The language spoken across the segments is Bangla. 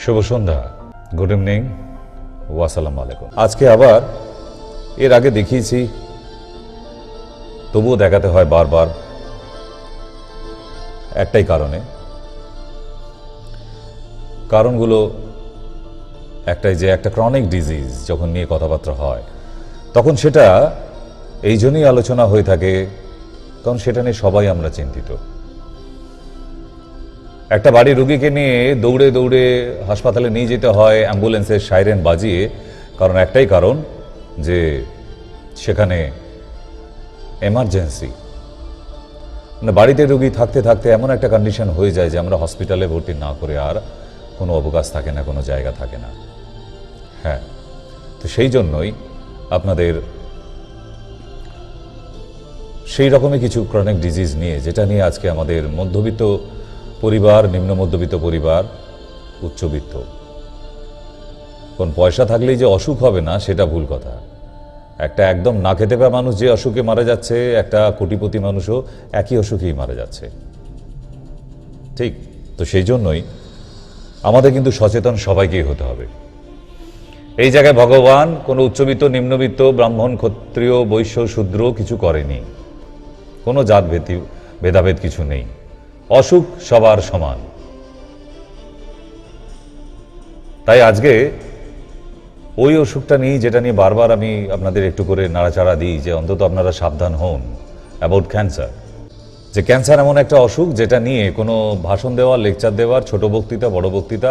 শুভ সন্ধ্যা, গুড ইভিনিং, ওয়াসালাম আলাইকুম। আজকে আবার এর আগে দেখিয়েছি, তবুও দেখাতে হয় বারবার একটাই কারণগুলো একটাই, যে একটা ক্রনিক ডিজিজ যখন নিয়ে কথাবার্তা হয় তখন সেটা এই জন্যই আলোচনা হয়ে থাকে কারণ সেটা নিয়ে সবাই আমরা চিন্তিত। একটা বাড়ির রুগীকে নিয়ে দৌড়ে দৌড়ে হাসপাতালে নিয়ে যেতে হয় অ্যাম্বুলেন্সের সাইরেন বাজিয়ে, কারণ একটাই কারণ যে সেখানে এমার্জেন্সি, মানে বাড়িতে রুগী থাকতে থাকতে এমন একটা কন্ডিশন হয়ে যায় যে আমরা হসপিটালে ভর্তি না করে আর কোনো অবকাশ থাকে না, কোনো জায়গা থাকে না। হ্যাঁ, তো সেই জন্যই আপনাদের সেই রকমই কিছু ক্রনিক ডিজিজ নিয়ে, যেটা নিয়ে আজকে আমাদের মধ্যবিত্ত পরিবার, নিম্ন মধ্যবিত্ত পরিবার, উচ্চবিত্ত, কোন পয়সা থাকলেই যে অসুখ হবে না সেটা ভুল কথা। একটা একদম না খেতে পাওয়া মানুষ যে অসুখে মারা যাচ্ছে, একটা কোটিপতি মানুষও একই অসুখেই মারা যাচ্ছে, ঠিক? তো সেই জন্যই আমাদের কিন্তু সচেতন সবাইকেই হতে হবে। এই জায়গায় ভগবান কোনো উচ্চবিত্ত, নিম্নবিত্ত, ব্রাহ্মণ, ক্ষত্রিয়, বৈশ্য, শূদ্র কিছু করেনি, কোনো জাত ভেদাভেদ কিছু নেই, অসুখ সবার সমান। তাই আজকে ওই অসুখটা নিয়ে, যেটা নিয়ে বারবার আমি আপনাদের একটু করে নাড়াচাড়া দিই যে অন্তত আপনারা সাবধান হন অ্যাবাউট ক্যান্সার। যে ক্যান্সার এমন একটা অসুখ যেটা নিয়ে কোনো ভাষণ দেওয়ার, লেকচার দেওয়ার, ছোট বক্তৃতা, বড় বক্তৃতা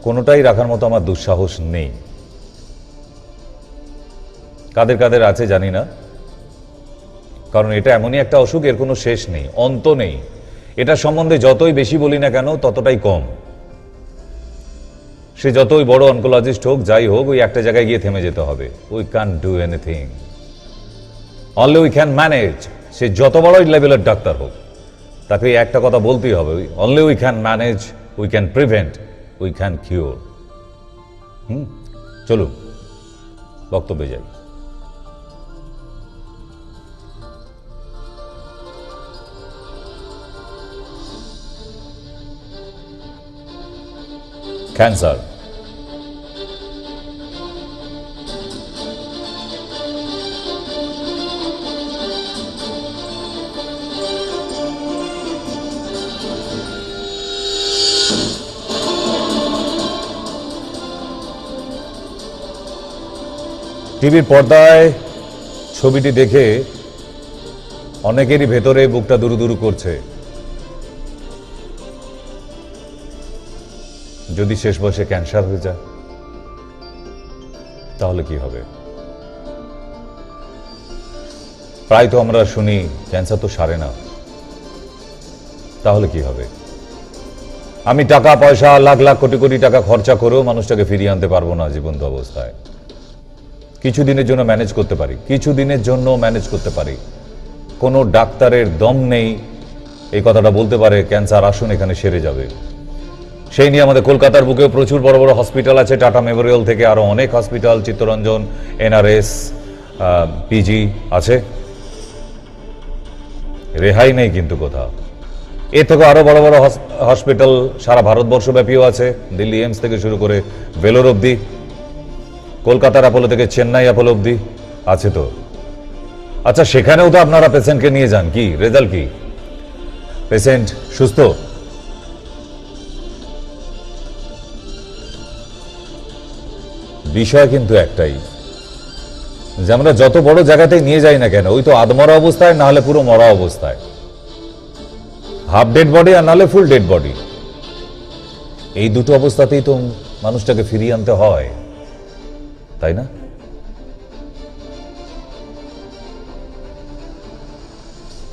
কোনোটাই রাখার মতো আমার দুঃসাহস নেই। কাদের কাদের আছে জানি না, কারণ এটা এমনই একটা অসুখ, এর কোনো শেষ নেই, অন্ত নেই। এটা সম্বন্ধে যতই বেশি বলি না কেন ততটাই কম। সে যতই বড় অনকোলজিস্ট হোক, যাই হোক, ওই একটা জায়গায় গিয়ে থেমে যেতে হবে। We can do anything, only we can manage. সে যত বড় লেভেলের ডাক্তার হোক, তাকে একটা কথা বলতেই হবে, only we can manage, we can prevent, we can cure. চলুন বক্তব্যে যাই। ক্যান্সার টিভির পর্দায় ছবিটি দেখে অনেকেরই ভেতরে বুকটা দুরু দুরু করছে। যদি শেষ বয়সে ক্যান্সার হয়ে যায় তাহলে কি হবে? প্রায় তো আমরা শুনি ক্যান্সার তো সারে না, তাহলে কি হবে? আমি টাকা পয়সা লাখ লাখ কোটি কোটি টাকা খরচা করেও মানুষটাকে ফিরিয়ে আনতে পারবো না জীবন্ত অবস্থায়। কিছুদিনের জন্য ম্যানেজ করতে পারি, কিছুদিনের জন্য ম্যানেজ করতে পারি। কোনো ডাক্তারের দম নেই এই কথাটা বলতে পারে ক্যান্সার আসুন এখানে সেরে যাবে। সেই নিয়ে আমাদের কলকাতার বুকেও প্রচুর বড় বড় হসপিটাল আছে, টাটা মেমোরিয়াল থেকে আরো অনেক হসপিটাল, চিত্তরঞ্জন, NRS, PG আছে, রেহাই নেই কিন্তু কোথাও। এর থেকে আরো বড় বড় হসপিটাল সারা ভারতবর্ষ ব্যাপীও আছে, দিল্লি এইমস থেকে শুরু করে ভেলোর অবধি, কলকাতার অ্যাপোলো থেকে চেন্নাই অ্যাপোলো অবধি আছে। তো আচ্ছা, সেখানেও তো আপনারা পেশেন্টকে নিয়ে যান, কি রেজাল্ট কি? পেশেন্ট সুস্থ? বিষয় কিন্তু একটাই, যে আমরা যত বড় জায়গাতেই নিয়ে যাই না কেন, ওই তো আধমরা অবস্থায়, না হলে পুরো মরা অবস্থায়, হাফ ডেড বডি আর নাহলে ফুল ডেড বডি। এই দুটো অবস্থাতেই তো মানুষটাকে ফিরিয়ে আনতে হয়, তাই না?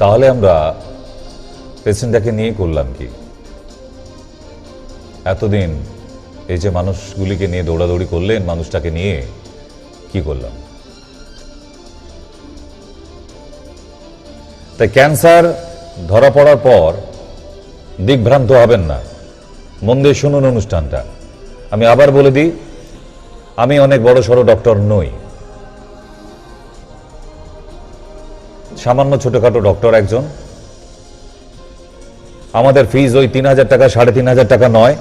তাহলে আমরা পেশেন্টটাকে নিয়ে করলাম কি এতদিন? এই যে মানুষগুলিকে নিয়ে দৌড়াদৌড়ি করলেন, মানুষটাকে নিয়ে কি করলাম? তাই ক্যান্সার ধরা পড়ার পর দিকভ্রান্ত হবেন না, মন দিয়ে শুনুন অনুষ্ঠানটা। আমি আবার বলে দিই, আমি অনেক বড় সড়ো ডক্টর নই, সামান্য ছোটখাটো ডক্টর একজন। আমাদের ফিজ ওই ৩,০০০ টাকা, ৩,৫০০ টাকা নয়।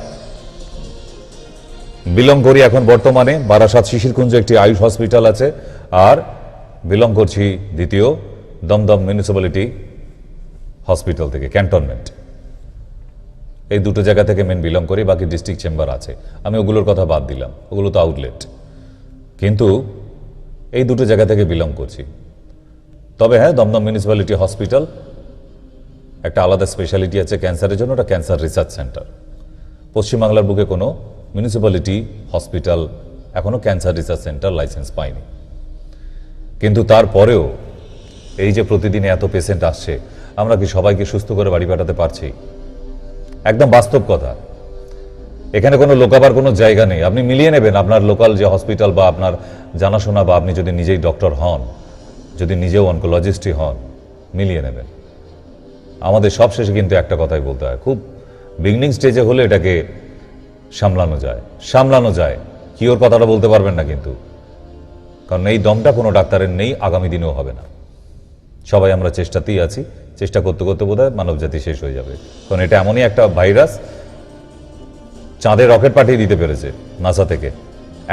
বিলং করি এখন বর্তমানে বারাসাত শিশিরকুঞ্জ একটি আয়ুষ হসপিটাল আছে, আর বিলং করছি দ্বিতীয় দমদম মিউনিসিপ্যালিটি হসপিটাল থেকে, ক্যান্টনমেন্ট। এই দুটো জায়গা থেকে মেন বিলং করি, বাকি ডিস্ট্রিক্ট চেম্বার আছে, আমি ওগুলোর কথা বাদ দিলাম, ওগুলো তো আউটলেট, কিন্তু এই দুটো জায়গা থেকে বিলং করছি। তবে হ্যাঁ, দমদম মিউনিসিপ্যালিটি হসপিটাল একটা আলাদা স্পেশালিটি আছে ক্যান্সারের জন্য, ওটা ক্যান্সার রিসার্চ সেন্টার। পশ্চিমবাংলার বুকে কোনো মিউনিসিপ্যালিটি হসপিটাল এখনো ক্যান্সার রিসার্চ সেন্টার লাইসেন্স পায়নি। কিন্তু তারপরেও এই যে প্রতিদিন এত পেশেন্ট আসছে, আমরা কি সবাইকে সুস্থ করে বাড়ি পাঠাতে পারছি? একদম বাস্তব কথা, এখানে কোনো লোকাবার কোনো জায়গা নেই। আপনি মিলিয়ে নেবেন আপনার লোকাল যে হসপিটাল বা আপনার জানাশোনা, বা আপনি যদি নিজেই ডক্টর হন, যদি নিজেও অনকোলজিস্টই হন, মিলিয়ে নেবেন। আমাদের সব শেষে কিন্তু একটা কথাই বলতে হয়, খুব বিগিনিং স্টেজে হলে এটাকে সামলানো যায়, কি ওর কথাটা বলতে পারবেন না কিন্তু, কারণ এই দমটা কোনো ডাক্তারের নেই, আগামী দিনেও হবে না। সবাই আমরা চেষ্টাতেই আছি, চেষ্টা করতে করতে বোধহয় মানব জাতি শেষ হয়ে যাবে, কারণ এটা এমনই একটা ভাইরাস, চাঁদে রকেট পাঠিয়ে দিতে পেরেছে নাসা থেকে,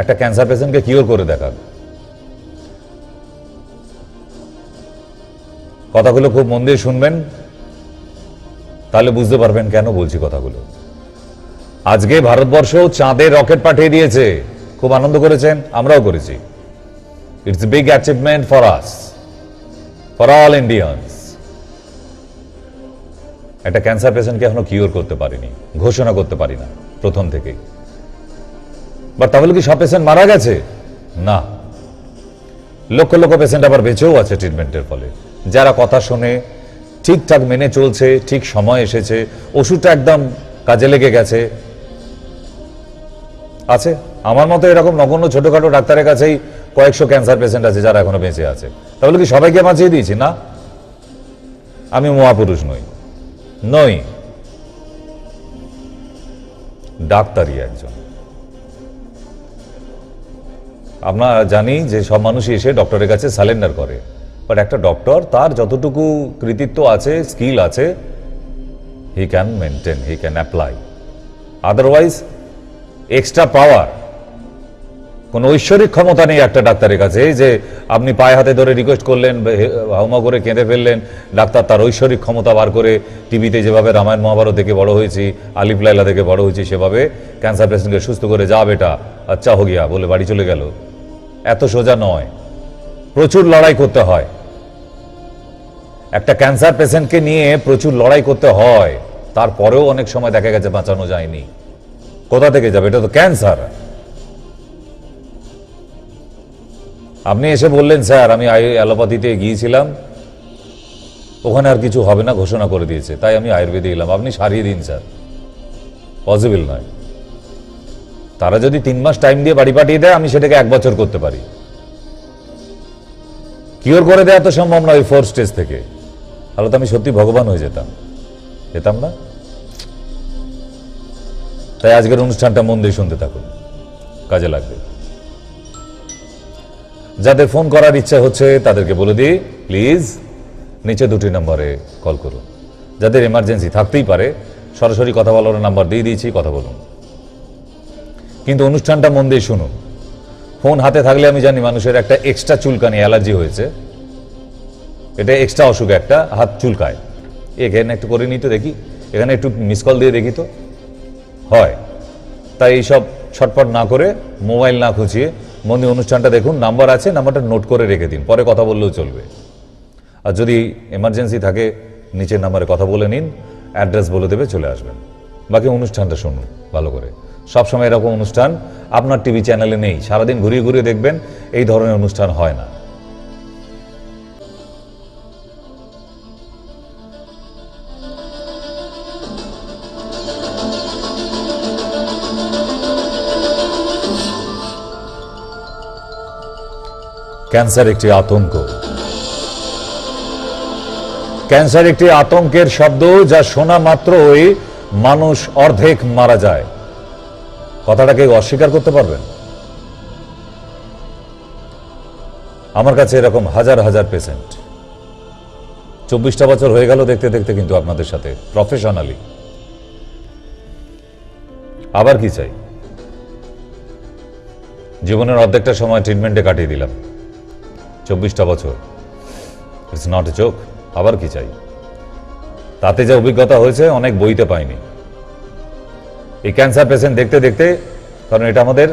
একটা ক্যান্সার পেশেন্টকে কিওর করে দেখাক। কথাগুলো খুব মন দিয়ে শুনবেন, তাহলে বুঝতে পারবেন কেন বলছি কথাগুলো। আজকে ভারতবর্ষ চাঁদে রকেট পাঠিয়ে দিয়েছে, খুব আনন্দ করেছেন, আমরাও করেছি। It's big achievement for us, for all Indians. একটা ক্যান্সার পেশেন্টকে এখনো কিওর করতে পারিনি, ঘোষণা করতে পারি না প্রথম থেকেই। বাট তাহলে কি সব পেশেন্ট মারা গেছে? না, লক্ষ লক্ষ পেশেন্ট আবার বেঁচেও আছে ট্রিটমেন্টের ফলে, যারা কথা শুনে ঠিকঠাক মেনে চলছে, ঠিক সময় এসেছে, ওষুধটা একদম কাজে লেগে গেছে, আছে। আমার মতো এরকম নগণ্য ছোটখাটো ডাক্তারের কাছেই কয়েকশো ক্যান্সার পেশেন্ট আছে যারা এখনো বেঁচে আছে। তাহলে কি সবাইকে বাঁচিয়ে দিয়েছি? না, আমি মহাপুরুষ নই, ডাক্তারই একজন। আমরা জানি যে সব মানুষই এসে ডক্টরের কাছে সারেন্ডার করে, বাট একটা ডক্টর তার যতটুকু কৃতিত্ব আছে, স্কিল আছে, he can maintain, he can apply. Otherwise extra পাওয়ার, কোন ঐশ্বরিক ক্ষমতা নেই একটা ডাক্তারের কাছে যে আপনি পায়ে হাতে ধরে রিকোয়েস্ট করলেন, হাউমা করে কেঁদে ফেললেন, ডাক্তার তার ঐশ্বরিক ক্ষমতা বার করে টিভিতে যেভাবে রামায়ণ মহাভারত দেখে বড় হয়েছি, আলিফ লাইলা দেখে বড় হয়েছি, সেভাবে ক্যান্সার পেশেন্টকে সুস্থ করে যা বেটা আচ্ছা হো গিয়া বলে বাড়ি চলে গেল। এত সোজা নয়, প্রচুর লড়াই করতে হয়। একটা ক্যান্সার পেশেন্টকে নিয়ে প্রচুর লড়াই করতে হয়, তারপরেও অনেক সময় দেখা গেছে বাঁচানো যায়নি। কোথা থেকে যাবে? এটা তো ক্যান্সার। আপনি এসে বললেন স্যার আমি অ্যালোপ্যাথিতে গিয়েছিলাম, ওখানে আর কিছু হবে না ঘোষণা করে দিয়েছে, তাই আমি আয়ুর্বেদে এলাম। আপনি সারিয়ে দিন স্যার, পসিবল নয়। তারা যদি 3 মাস টাইম দিয়ে বাড়ি পাঠিয়ে দেয়, আমি সেটাকে 1 বছর করতে পারি। কিওর করে দেওয়া তো সম্ভব নয় 4 স্টেজ থেকে, তাহলে তো আমি সত্যি ভগবান হয়ে যেতাম না। তাই আজকের অনুষ্ঠানটা মন দিয়ে শুনতে থাকুন, কাজে লাগবে। যাদের ফোন করার ইচ্ছা হচ্ছে তাদেরকে বলে দিই, প্লিজ নিচে 2টি নম্বরে কল করুন। যাদের এমার্জেন্সি থাকতেই পারে, সরাসরি কথা বলার নাম্বার দিয়ে দিয়েছি, কথা বলুন, কিন্তু অনুষ্ঠানটা মন দিয়ে শুনুন। ফোন হাতে থাকলে আমি জানি মানুষের একটা এক্সট্রা চুলকানি, অ্যালার্জি হয়েছে, এটা এক্সট্রা অসুখ, একটা হাত চুলকায়। এখানে একটু করে নিই তো দেখি, এখানে একটু মিস কল দিয়ে দেখি তো হয়। তাই এইসব ছটপট না করে, মোবাইল না খুঁচিয়ে মন দিয়ে অনুষ্ঠানটা দেখুন। নাম্বার আছে, নাম্বারটা নোট করে রেখে দিন, পরে কথা বললেও চলবে। আর যদি এমার্জেন্সি থাকে নিচের নাম্বারে কথা বলে নিন, অ্যাড্রেস বলে দেবে, চলে আসবেন। বাকি অনুষ্ঠানটা শুনুন ভালো করে। সবসময় এরকম অনুষ্ঠান আপনার টিভি চ্যানেলে নেই, সারাদিন ঘুরিয়ে ঘুরিয়ে দেখবেন, এই ধরনের অনুষ্ঠান হয় না। ক্যান্সার একটি আতঙ্ক, ক্যান্সার একটি আতঙ্কের শব্দ, যা শোনা মাত্রই মানুষ অর্ধেক মারা যায়। কথাটাকে অস্বীকার করতে পারবেন? আমার কাছে এরকম হাজার হাজার পেশেন্ট, 24টা বছর হয়ে গেল দেখতে দেখতে, কিন্তু আপনাদের সাথে প্রফেশনালি। আবার কি চাই? জীবনের অর্ধেকটা সময় ট্রিটমেন্টে কাটিয়ে দিলাম, 24টা বছর। It's not a joke. আবার কি চাই? তাতে যে অভিজ্ঞতা হয়েছে অনেক বইতে পাইনি। এই ক্যান্সার পেশেন্ট দেখতে দেখতে, কারণ এটা আমাদের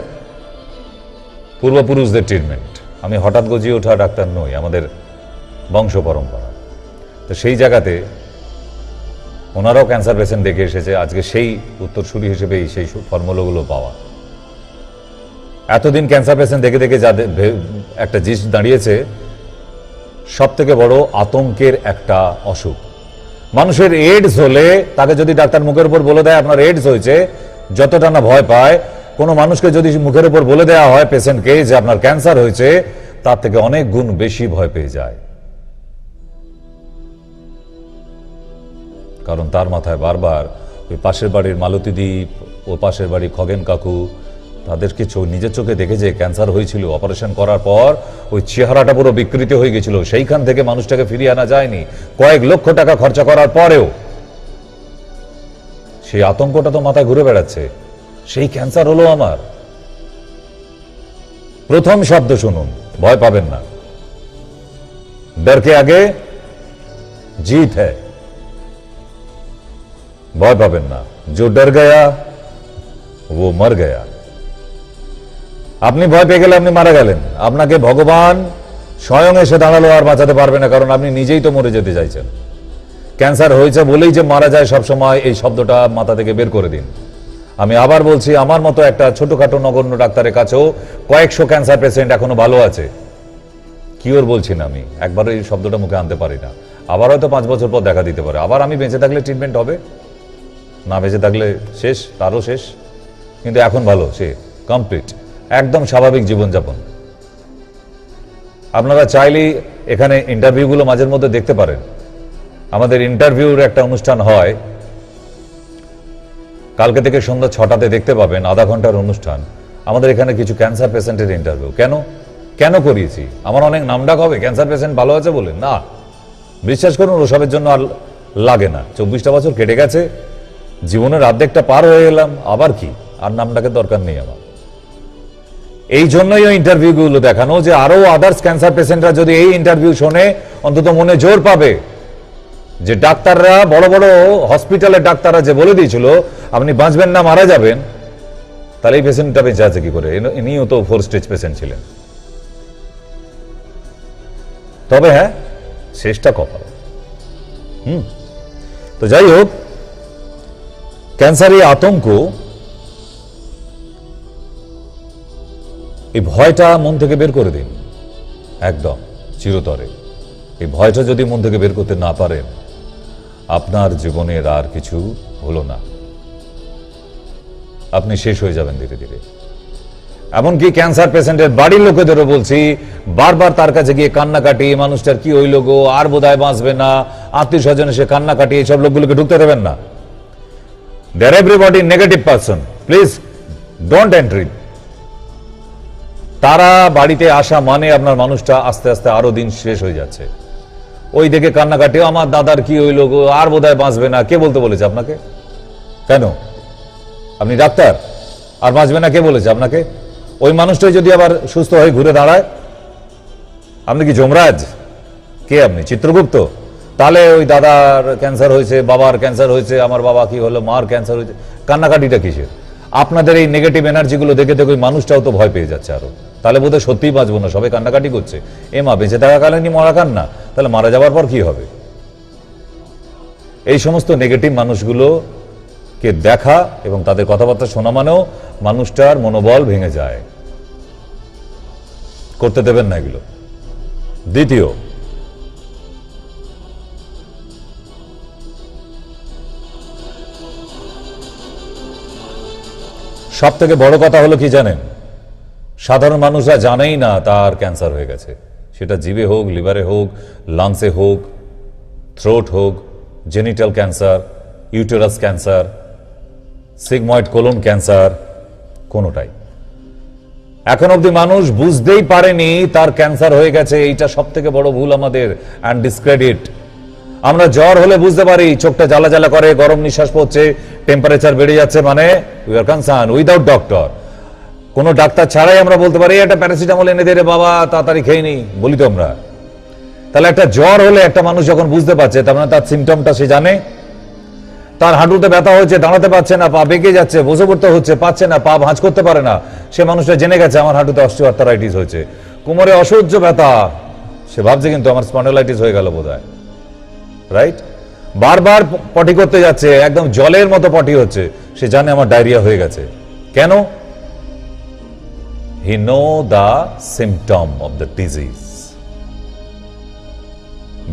পূর্বপুরুষদের ট্রিটমেন্ট, আমি হঠাৎ গজিয়ে ওঠা ডাক্তার নই, আমাদের বংশ পরম্পরা। তো সেই জায়গাতে ওনারাও ক্যান্সার পেশেন্ট দেখে এসেছে, আজকে সেই উত্তরসূরি হিসেবেই সেই ফর্মুলাগুলো পাওয়া। এতদিন ক্যান্সার পেশেন্ট দেখে দেখে যাদের একটা জিনিস দাঁড়িয়েছে, সব থেকে বড় আতঙ্কের একটা অসুখ। মানুষের এইডস হলে তাকে যদি ডাক্তার মুখের উপর বলে দেয় আপনার এইডস হয়েছে, যতটা না ভয় পায়, কোনো মানুষকে যদি মুখের উপর বলে দেওয়া হয় পেশেন্টকে যে আপনার ক্যান্সার হয়েছে, তার থেকে অনেক গুণ বেশি ভয় পেয়ে যায়। কারণ তার মাথায় বারবার ওই পাশের বাড়ির মালতীদি, ও পাশের বাড়ি খগেন কাকু, তাদেরকে নিজের চোখে দেখে যে ক্যান্সার হয়েছিল, অপারেশন করার পর ওই চেহারাটা পুরো বিকৃত হয়ে গেছিল, সেইখান থেকে মানুষটাকে ফিরিয়ে আনা যায়নি, কয়েক লক্ষ টাকা খরচা করার পরেও সেই আতঙ্কটা তো মাথায় ঘুরে বেড়াচ্ছে, সেই ক্যান্সার হলো আমার। প্রথম শব্দ শুনুন, ভয় পাবেন না। ডর কে আগে জিত হ্যায়। ভয় পাবেন না। जो डर गया वो मर गया। আপনি ভয় পেয়ে গেলে আপনি মারা গেলেন, আপনাকে ভগবান স্বয়ং এসে দাঁড়ালো আর বাঁচাতে পারবে না, কারণ আপনি নিজেই তো মরে যেতে চাইছেন। ক্যান্সার হয়েছে বলেই যে মারা যায় সবসময়, এই শব্দটা মাথা থেকে বের করে দিন। আমি আবার বলছি, আমার মতো একটা ছোটখাটো নগণ্য ডাক্তারের কাছেও কয়েকশো ক্যান্সার পেশেন্ট এখনো ভালো আছে। কিওর বলছি না, আমি একবারও এই শব্দটা মুখে আনতে পারি না। আবার হয়তো 5 বছর পর দেখা দিতে পারে, আবার আমি বেঁচে থাকলে ট্রিটমেন্ট হবে, না বেঁচে থাকলে শেষ, তারও শেষ। কিন্তু এখন ভালো, সে কমপ্লিট, একদম স্বাভাবিক জীবনযাপন। আপনারা চাইলেই এখানে ইন্টারভিউগুলো মাঝের মধ্যে দেখতে পারেন। আমাদের ইন্টারভিউর একটা অনুষ্ঠান হয়, কালকে থেকে সন্ধ্যা 6টাতে দেখতে পাবেন, আধা ঘন্টার অনুষ্ঠান। আমাদের এখানে কিছু ক্যান্সার পেশেন্টের ইন্টারভিউ। কেন করিয়েছি? আমার অনেক নামডাক হবে ক্যান্সার পেশেন্ট ভালো আছে বলে? না, বিশ্বাস করুন, ওসবের জন্য আর লাগে না। 24টা বছর কেটে গেছে, জীবনের অর্ধেকটা পার হয়ে গেলাম, আবার কি? আর নামডাকের দরকার নেই আমার। এই জন্যই ওই ইন্টারভিউগুলো দেখানো, যে আরো আদার্স ক্যান্সার পেশেন্টরা যদি এই ইন্টারভিউ শোনে, অন্তত মনে জোর পাবে যে ডাক্তাররা, বড় বড় হসপিটালের ডাক্তাররা যে বলে দিয়েছিল আপনি বাঁচবেন না, মারা যাবেন, তাহলে এই পেশেন্টটা বেঁচে আছে কি করে? ইনিও তো 4 স্টেজ পেশেন্ট ছিলেন। তবে হ্যাঁ, শেষটা কপাল। তো যাই হোক, ক্যান্সারের আতঙ্ক, এই ভয়টা মন থেকে বের করে দিন একদম চিরতরে। এই ভয়টা যদি মন থেকে বের করতে না পারেন, আপনার জীবনের আর কিছু হলো না, আপনি শেষ হয়ে যাবেন ধীরে ধীরে। এমনকি ক্যান্সার পেশেন্টের বাড়ির লোকেদেরও বলছি, বারবার তার কাছে গিয়ে কান্নাকাটি, মানুষটার কি হইল গো, আর বোধহয় বাঁচবে না, আত্মীয় স্বজন এসে কান্নাকাটি, এইসব লোকগুলোকে ঢুকতে দেবেন না। They are everybody negative person, please don't entry. তারা বাড়িতে আসা মানে আপনার মানুষটা আস্তে আস্তে আরো দিন শেষ হয়ে যাচ্ছে। ওই দেখে কান্নাকাটি, আমার দাদার কি হইল গো, আর বোধহয় বাঁচবে না। কে বলতে বলেছে আপনাকে? কেন? আপনি ডাক্তার, আর বাঁচবে না কে বলেছে আপনাকে? ওই মানুষটাই যদি আবার সুস্থ হয়ে ঘুরে দাঁড়ায়, আপনি কি যমরাজ? কে আপনি? চিত্রগুপ্ত? তাহলে ওই দাদার ক্যান্সার হয়েছে, বাবার ক্যান্সার হয়েছে, আমার বাবা কি হলো, মার ক্যান্সার হয়েছে, কান্নাকাটিটা কিসের? আপনাদের এই নেগেটিভ এনার্জিগুলো দেখে দেখে ওই মানুষটাও তো ভয় পেয়ে যাচ্ছে আরো। তাহলে বোধহয় সত্যিই বাঁচবো না, সবাই কান্নাকাটি করছে। এ মা, বেঁচে থাকাকালীনই মরা কান্না, তাহলে মারা যাওয়ার পর কি হবে? এই সমস্ত নেগেটিভ মানুষগুলোকে দেখা এবং তাদের কথাবার্তা শোনা মানেও মানুষটার মনোবল ভেঙে যায়। করতে দেবেন না এগুলো। দ্বিতীয়, সব থেকে বড় কথা হলো কি জানেন? সাধারণ মানুষরা জানেই না তার ক্যান্সার হয়ে গেছে। সেটা জিভে হোক, লিভারে হোক, লাংসে হোক, থ্রোট হোক, genital cancer, uterus cancer, sigmoid colon cancer, কোনোটাই। এখন অবধি মানুষ বুঝতেই পারেনি তার ক্যান্সার হয়ে গেছে। এইটা সব থেকে বড় ভুল আমাদের, অ্যান্ড ডিসক্রেডিট। আমরা জ্বর হলে বুঝতে পারি, চোখটা জ্বালা জ্বালা করে, গরম নিঃশ্বাস পড়ছে, টেম্পারেচার বেড়ে যাচ্ছে, মানে we are concern without doctor. কোনো ডাক্তার ছাড়াই আমরা বলতে পারি একটা প্যারাসিটামল এনে দে রে বাবা, তাড়াতাড়ি খেয়ে নি, বলি তো আমরা। তাহলে একটা জ্বর হলে একটা মানুষ যখন বুঝতে পারছে, তার মানে তার সিমটমটা সে জানে। তার হাঁটুতে ব্যথা হচ্ছে, দাঁড়াতে পারছে না, পা বেঁকে যাচ্ছে, বসে পড়তে হচ্ছে, পাচ্ছে না, পা ভাঁজ করতে পারে না, সে মানুষটা জেনে গেছে আমার হাঁটুতে অস্টিওআর্থারাইটিস হয়েছে। কোমরে অসহ্য ব্যথা, সে ভাবছে কিন্তু আমার স্পন্ডালাইটিস হয়ে গেল বোধহয়, রাইট? বারবার পটি করতে যাচ্ছে, একদম জলের মতো পটি হচ্ছে, সে জানে আমার ডায়রিয়া হয়ে গেছে। কেন? He know the symptom of the disease,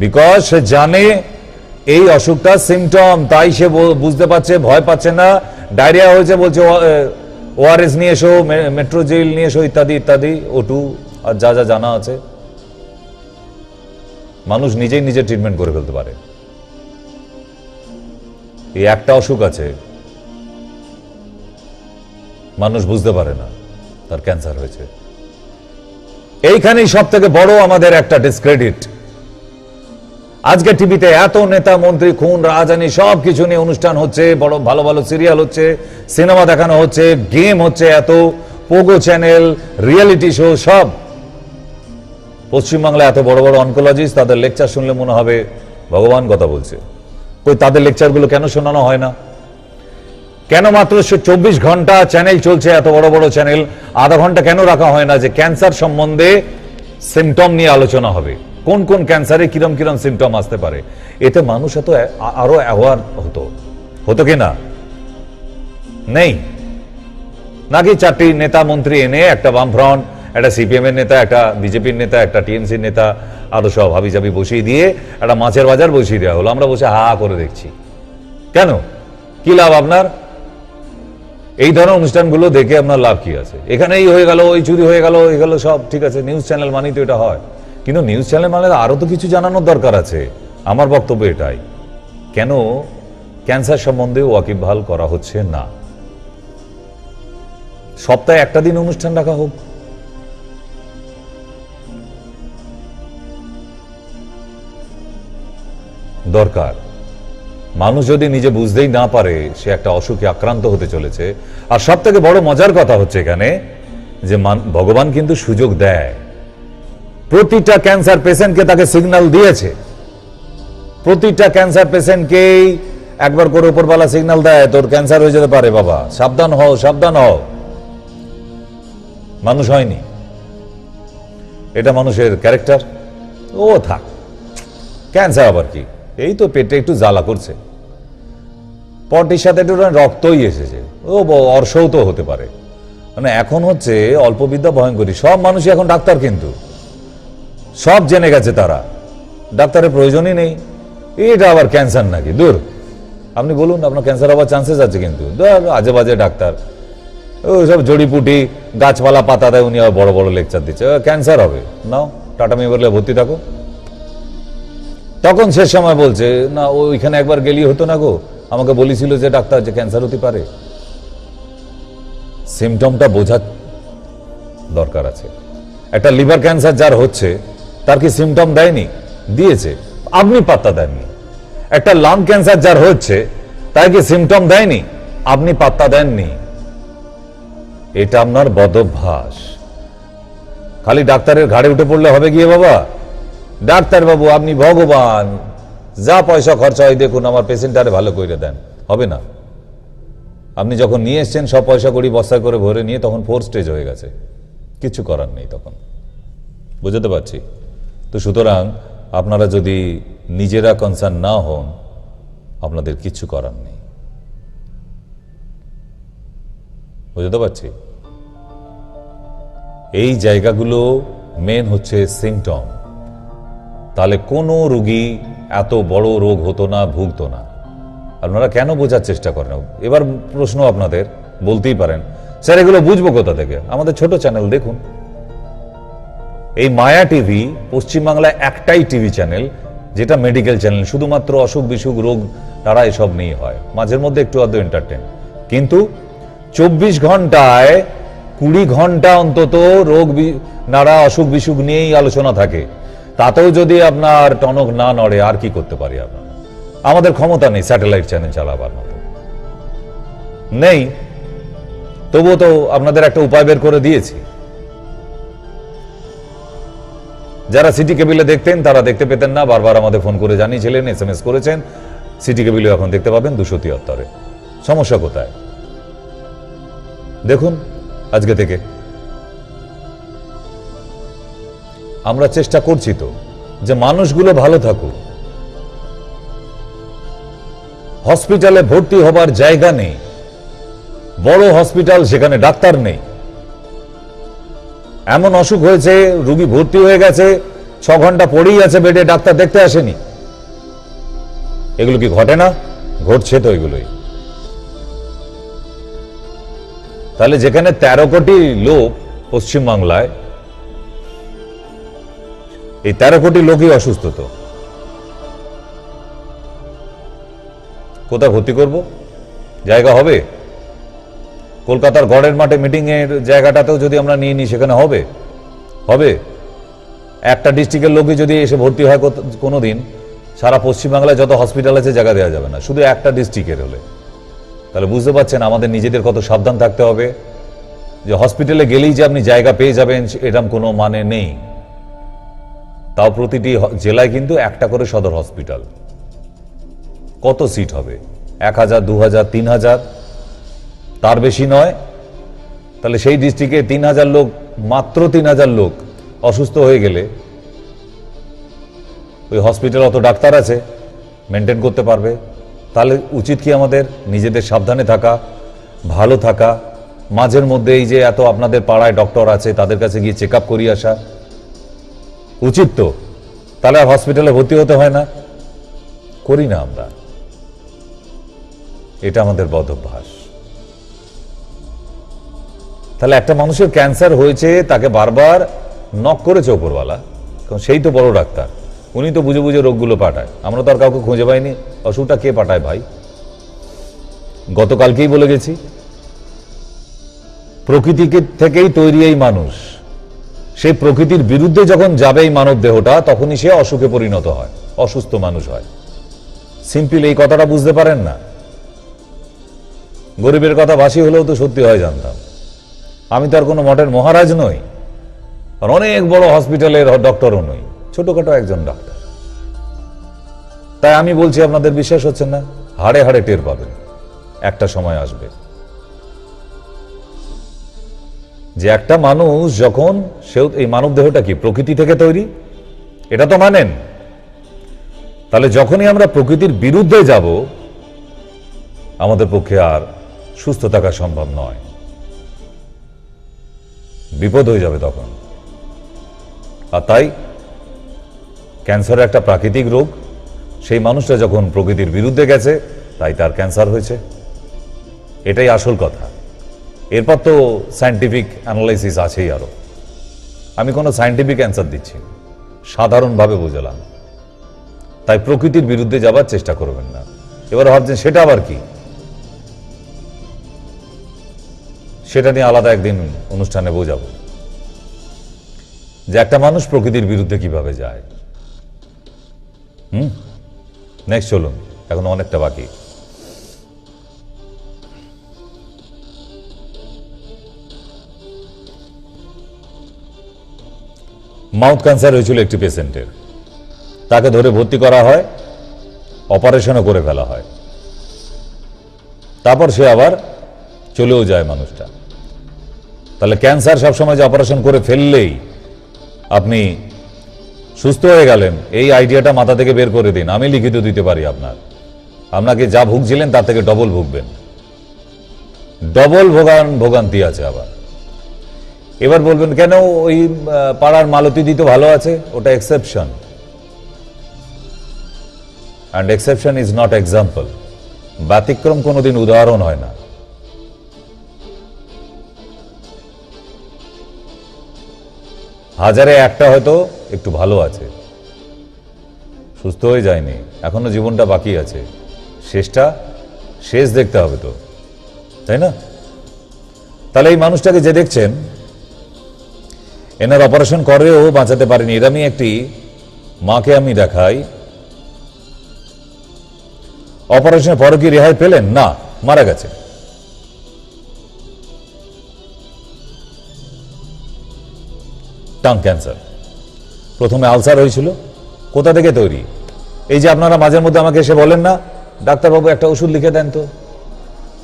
because সে জানে এই অসুখটা সিমটম, তাই সে বুঝতে পারছে, ভয় পাচ্ছে না। ডায়রিয়া হয়েছে বলছে ওআরএস নিয়ে এসো, মেট্রোজেল নিয়ে এসো, ইত্যাদি ইত্যাদি, O2 আর যা যা জানা আছে। মানুষ নিজেই নিজে ট্রিটমেন্ট করে ফেলতে পারে। এই একটা অসুখ আছে, মানুষ বুঝতে পারে না তার ক্যান্সার হয়েছে। এইখানেই সব থেকে বড় আমাদের একটা ডিসক্রেডিট। আজকে টিভিতে এত নেতা মন্ত্রী, খুন রাজধানী সব কিছু নিয়ে অনুষ্ঠান হচ্ছে, বড় ভালো ভালো সিরিয়াল হচ্ছে, সিনেমা দেখানো হচ্ছে, গেম হচ্ছে, এত পোগো চ্যানেল, রিয়েলিটি শো সব। পশ্চিমবাংলায় এত বড় বড় অনকোলজিস্ট, তাদের লেকচার শুনলে মনে হবে ভগবান কথা বলছে। কই তাদের লেকচারগুলো কেন শোনানো হয় না? কেন মাত্র 24 ঘন্টা চ্যানেল চলছে, এত বড় বড় চ্যানেল, আধা ঘন্টা কেন রাখা হয় না যে ক্যান্সার সম্বন্ধে সিমটম নিয়ে আলোচনা হবে, কোন কোন ক্যান্সারে কিরম কিরম সিমটম আসতে পারে? এতে মানুষ এত আরো অ্যাওয়ার হতো কি না? নেই নাকি? 4টি নেতা মন্ত্রী এনে, একটা বামফ্রন্ট, একটা সিপিএম এর নেতা, একটা বিজেপির নেতা, একটা টিএমসির নেতা, আরো সব হাবি জাবি বসিয়ে দিয়ে একটা মাছের বাজার বসিয়ে দেওয়া হলো। আমরা বসে হা করে দেখছি। কেন? কি লাভ আপনার? এই ধরনের অনুষ্ঠানগুলো দেখে আপনার লাভ কি আছে? এখানে এই হয়ে গেল, ওই চুরি হয়ে গেল, এই গেল, সব ঠিক আছে, নিউজ চ্যানেল মানেই তো এটা হয়। কিন্তু নিউজ চ্যানেল মানে আরো তো কিছু জানানোর দরকার আছে। আমার বক্তব্য এটাই, কেন ক্যান্সার সম্বন্ধে ওয়াকিবহাল করা হচ্ছে না? সপ্তাহে একটা দিন অনুষ্ঠান রাখা হোক। দরকার। মানুষ যদি নিজে বুঝতেই না পারে সে একটা অসুখে আক্রান্ত হতে চলেছে। আর সব থেকে বড় মজার কথা হচ্ছে এখানে যে ভগবান কিন্তু সুযোগ দেয়। প্রতিটা ক্যান্সার পেশেন্টকে তাকে সিগন্যাল দিয়েছে, প্রতিটা ক্যান্সার পেশেন্টকেই একবার করে উপরওয়ালা সিগন্যাল দেয়, তোর ক্যান্সার হয়ে যেতে পারে বাবা, সাবধান হও, সাবধান হও। মানুষ হয়নি, এটা মানুষের ক্যারেক্টার। ও থাক, ক্যান্সার আবার কি, এই তো পেটে একটু জ্বালা করছে, পটির সাথে একটু রক্তই এসেছে, ও অর্শও তো হতে পারে। মানে এখন হচ্ছে অল্প বিদ্যা ভয়ঙ্করী। সব মানুষই এখন ডাক্তার, কিন্তু সব জেনে গেছে তারা, ডাক্তারের প্রয়োজনই নেই। এটা আবার ক্যান্সার নাকি? দূর, আপনি বলুন আপনার ক্যান্সার হওয়ার চান্সেস আছে, কিন্তু আজে বাজে ডাক্তার, ওই সব জড়িপুটি গাছপালা পাতা দেয়, উনি আবার বড় বড় লেকচার দিচ্ছে ক্যান্সার হবে। নাও টাটা মেমোরিয়ালে ভর্তি থাকো। তখন শেষ সময় বলছে না ওইখানে একবার গেলি হতো না গো, আমাকে বলেছিল যে ডাক্তার যে ক্যান্সার হতে পারে। সিমটমটা বোঝার দরকার আছে। একটা লিভার ক্যান্সার যার হচ্ছে তার কি সিমটম দেয়নি? দিয়েছে, আপনি পাত্তা দেননি। একটা লাং ক্যান্সার যার হচ্ছে তার কি সিমটম দেয়নি? আপনি পাত্তা দেননি। এটা আপনার বদভ্যাস। খালি ডাক্তারের ঘাড়ে উঠে পড়লে হবে গিয়ে বাবা? ডাক্তার বাবু আপনি ভগবান, যা পয়সা খরচা হয় দেখুন, আমার পেশেন্টারে ভালো করে দেন, হবে না। আপনি যখন নিয়ে এসছেন সব পয়সা করি বস্তায় করে ভরে নিয়ে, তখন 4 স্টেজ হয়ে গেছে, কিছু করার নেই তখন। বুঝতে পারছি তো। সুতরাং আপনারা যদি নিজেরা কনসার্ন না হন, আপনাদের কিছু করার নেই। বুঝতে পারছি। এই জায়গাগুলো মেন হচ্ছে সিমটম। তাহলে কোনো রোগী এত বড় রোগ হতো না, ভুগতো না। আপনারা কেন বোঝার চেষ্টা করেন? এবার প্রশ্ন আপনাদের, বলতেই পারেন স্যার এগুলো বুঝবো কোথা থেকে? আমাদের ছোট চ্যানেল দেখুন। এই মায়া টিভি পশ্চিমবাংলায় একটাই টিভি চ্যানেল যেটা মেডিকেল চ্যানেল, শুধুমাত্র অসুখ বিসুখ রোগ তারা এসব নিয়ে হয়, মাঝের মধ্যে একটু আধটু এন্টারটেন। কিন্তু 24 ঘন্টায় 20 ঘন্টা অন্তত রোগ নাড়া অসুখ বিসুখ নিয়েই আলোচনা থাকে। তাতেও যদি আপনার টনক না নড়ে, আর কি করতে পারি আপনারা? আমাদের ক্ষমতা নেই স্যাটেলাইট চ্যানেল চালাবার মতো, নেই। তবুও তো আপনাদের একটা উপায় বের করে দিয়েছি। যারা সিটি কেবিলে দেখতেন তারা দেখতে পেতেন না, বারবার আমাদের ফোন করে জানিয়েছিলেন, SMS করেছেন। সিটি কেবিলে এখন দেখতে পাবেন 273-এ। সমস্যা কোথায় দেখুন। আজকে থেকে আমরা চেষ্টা করছি তো যে মানুষগুলো ভালো থাকুক। হসপিটালে ভর্তি হবার জায়গা নেই, বড় হসপিটাল, সেখানে ডাক্তার নেই। এমন অসুখ হয়েছে, রোগী ভর্তি হয়ে গেছে, 6 ঘন্টা পড়েই আছে বেডে, ডাক্তার দেখতে আসেনি। এগুলো কি ঘটে না? ঘটছে তো এগুলোই। তাহলে যেখানে 13 কোটি লোক পশ্চিমবাংলায়, এই 13 কোটি লোকই অসুস্থ, তো কোথায় ভর্তি করব? জায়গা হবে? কলকাতার গড়ের মাঠে মিটিং এর জায়গাটাতেও যদি আমরা নিয়ে নিই, সেখানে হবে? হবে? একটা ডিস্ট্রিক্টের লোকই যদি এসে ভর্তি হয় কোনোদিন, সারা পশ্চিমবাংলায় যত হসপিটাল আছে জায়গা দেওয়া যাবে না, শুধু একটা ডিস্ট্রিক্টের হলে। তাহলে বুঝতে পারছেন আমাদের নিজেদের কত সাবধান থাকতে হবে। যে হসপিটালে গেলেই যে আপনি জায়গা পেয়ে যাবেন এরকম কোনো মানে নেই। তাও প্রতিটি জেলায় কিন্তু একটা করে সদর হসপিটাল। কত সিট হবে? 1000, 2000, 3000, তার বেশি নয়। তাহলে সেই ডিস্ট্রিক্টে 3000 লোক, মাত্র 3000 লোক অসুস্থ হয়ে গেলে ওই হসপিটাল অত ডাক্তার আছে, মেনটেন করতে পারবে? তাহলে উচিত কি আমাদের নিজেদের সাবধানে থাকা, ভালো থাকা, মাঝের মধ্যে এই যে এত আপনাদের পাড়ায় ডক্টর আছে তাদের কাছে গিয়ে চেক আপ করিয়ে আসা উচিত তো। তাহলে আর হসপিটালে ভর্তি হতে হয় না। করি না আমরা, এটা আমাদের বদ অভ্যাস। তাহলে একটা মানুষের ক্যান্সার হয়েছে, তাকে বারবার নক করেছে ওপরওয়ালা, কারণ সেই তো বড় ডাক্তার, উনি তো বুঝে বুঝে রোগগুলো পাঠায়। আমরা তো আর কাউকে খুঁজে পাইনি। অসুখটা কে পাঠায় ভাই? গতকালকেই বলে গেছি, প্রকৃতি থেকেই তৈরি এই মানুষ। সেই প্রকৃতির বিরুদ্ধে যখন যাবে এই মানব দেহটা, তখনই সে অসুখে পরিণত হয়, অসুস্থ মানুষ হয়। সিম্পল এই কথাটা বুঝতে পারেন না? গরিবের কথা ভাসি হলেও তো সত্যি হয় জানতাম। আমি তো আর কোনো মঠের মহারাজ নই, আর অনেক বড় হসপিটালের ডক্টরও নই, ছোটখাটো একজন ডাক্তার। তাই আমি বলছি, আপনাদের বিশ্বাস হচ্ছে না? হাড়ে হাড়ে টের পাবেন, একটা সময় আসবে যে একটা মানুষ যখন, সেও এই মানব দেহটা কি প্রকৃতি থেকে তৈরি, এটা তো মানেন। তাহলে যখনই আমরা প্রকৃতির বিরুদ্ধে যাব, আমাদের পক্ষে আর সুস্থ থাকা সম্ভব নয়, বিপদ হয়ে যাবে তখন। আর তাই ক্যান্সার একটা প্রাকৃতিক রোগ। সেই মানুষটা যখন প্রকৃতির বিরুদ্ধে গেছে, তাই তার ক্যান্সার হয়েছে। এটাই আসল কথা। এরপর তো সায়েন্টিফিক অ্যানালাইসিস আছেই আরো। আমি কোনো সায়েন্টিফিক অ্যান্সার দিচ্ছি, সাধারণভাবে বুঝলাম। তাই প্রকৃতির বিরুদ্ধে যাবার চেষ্টা করবেন না। এবার ভাবছেন সেটা আবার কি? সেটা নিয়ে আলাদা একদিন অনুষ্ঠানে বোঝাবো যে একটা মানুষ প্রকৃতির বিরুদ্ধে কিভাবে যায়। নেক্সট চলুন, এখন অনেকটা বাকি। মাউথ ক্যান্সার হয়েছিল একটি পেশেন্টের, তাকে ধরে ভর্তি করা হয়, অপারেশনও করে ফেলা হয়। তারপর সে আবার চলেও যায় মানুষটা। তাহলে ক্যান্সার সবসময় যে অপারেশন করে ফেললেই আপনি সুস্থ হয়ে গেলেন, এই আইডিয়াটা মাথা থেকে বের করে দিন। আমি লিখিত দিতে পারি আপনাকে যা ভুগছিলেন তার থেকে ডবল ভুগবেন, ডবল ভোগান্তি আছে আবার। এবার বলবেন কেন ওই পাড়ার মালতী দি তো ভালো আছে, ওটা exception, and exception is not example. ব্যতিক্রম কোনোদিন উদাহরণ হয় না। হাজারে একটা হয়তো একটু ভালো আছে, সুস্থ হয়ে যায়নি, এখনো জীবনটা বাকি আছে, শেষ দেখতে হবে তো, তাই না? তাহলে এই মানুষটাকে যে দেখছেন, এনার অপারেশন করেও বাঁচাতে পারেনি। এর আমি একটি মাকে আমি দেখাই, অপারেশনের পরে কি রেহাই পেলেন? না, মারা গেছে। Tongue cancer. প্রথমে আলসার হয়েছিল, কোথা থেকে তৈরি? এই যে আপনারা মাঝের মধ্যে আমাকে এসে বলেন না, ডাক্তারবাবু একটা ওষুধ লিখে দেন তো,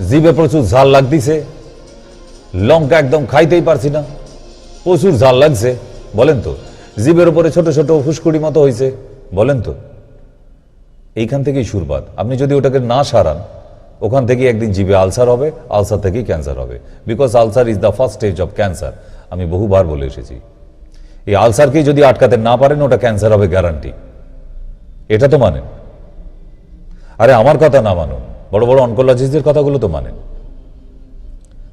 জিভে প্রচুর ঝাল লাগতেছে, লঙ্কা একদম খাইতেই পারছি না, প্রচুর ঝাল লাগছে, বলেন তো, জিভের উপরে ছোট ছোট ফুসকুড়ি মতো হয়েছে, বলেন তো। এইখান থেকেই সুরবাদ। আপনি যদি ওটাকে না সারান, ওখান থেকে একদিন জিভে আলসার হবে, আলসার থেকেই ক্যান্সার হবে। Because ulcer is the first stage of cancer. আমি বহুবার বলে এসেছি, এই আলসারকেই যদি আটকাতে না পারেন, ওটা ক্যান্সার হবে গ্যারান্টি। এটা তো মানেন। আরে আমার কথা না মানুন, বড় বড় অনকোলজিস্টদের কথাগুলো তো মানেন।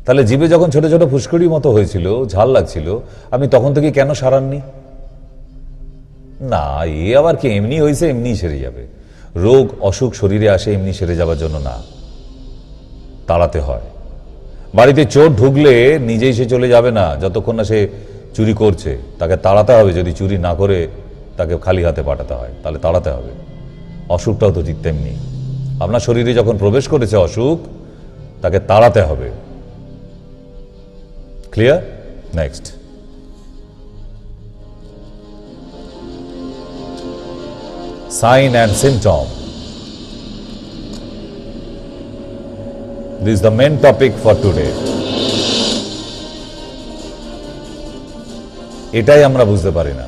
তাহলে জিভে যখন ছোট ছোট ফুসকুড়ি মতো হয়েছিল, ঝাল লাগছিল, আপনি তখন থেকে কেন সারাননি? না, এ আবার কি এমনি হয়েছে এমনি সেরে যাবে? রোগ অসুখ শরীরে আসে এমনি সেরে যাবার জন্য না, তাড়াতে হয়। বাড়িতে চোর ঢুকলে নিজেই সে চলে যাবে না, যতক্ষণ না সে চুরি করছে। তাকে তাড়াতে হবে। যদি চুরি না করে তাকে খালি হাতে পাঠাতে হয়, তাহলে তাড়াতে হবে। অসুখটাও তো ঠিক তেমনি। আপনার শরীরে যখন প্রবেশ করেছে অসুখ, তাকে তাড়াতে হবে। Clear? Next. Sign and symptom. This is the main topic for today. এটাই আমরা বুঝতে পারি না।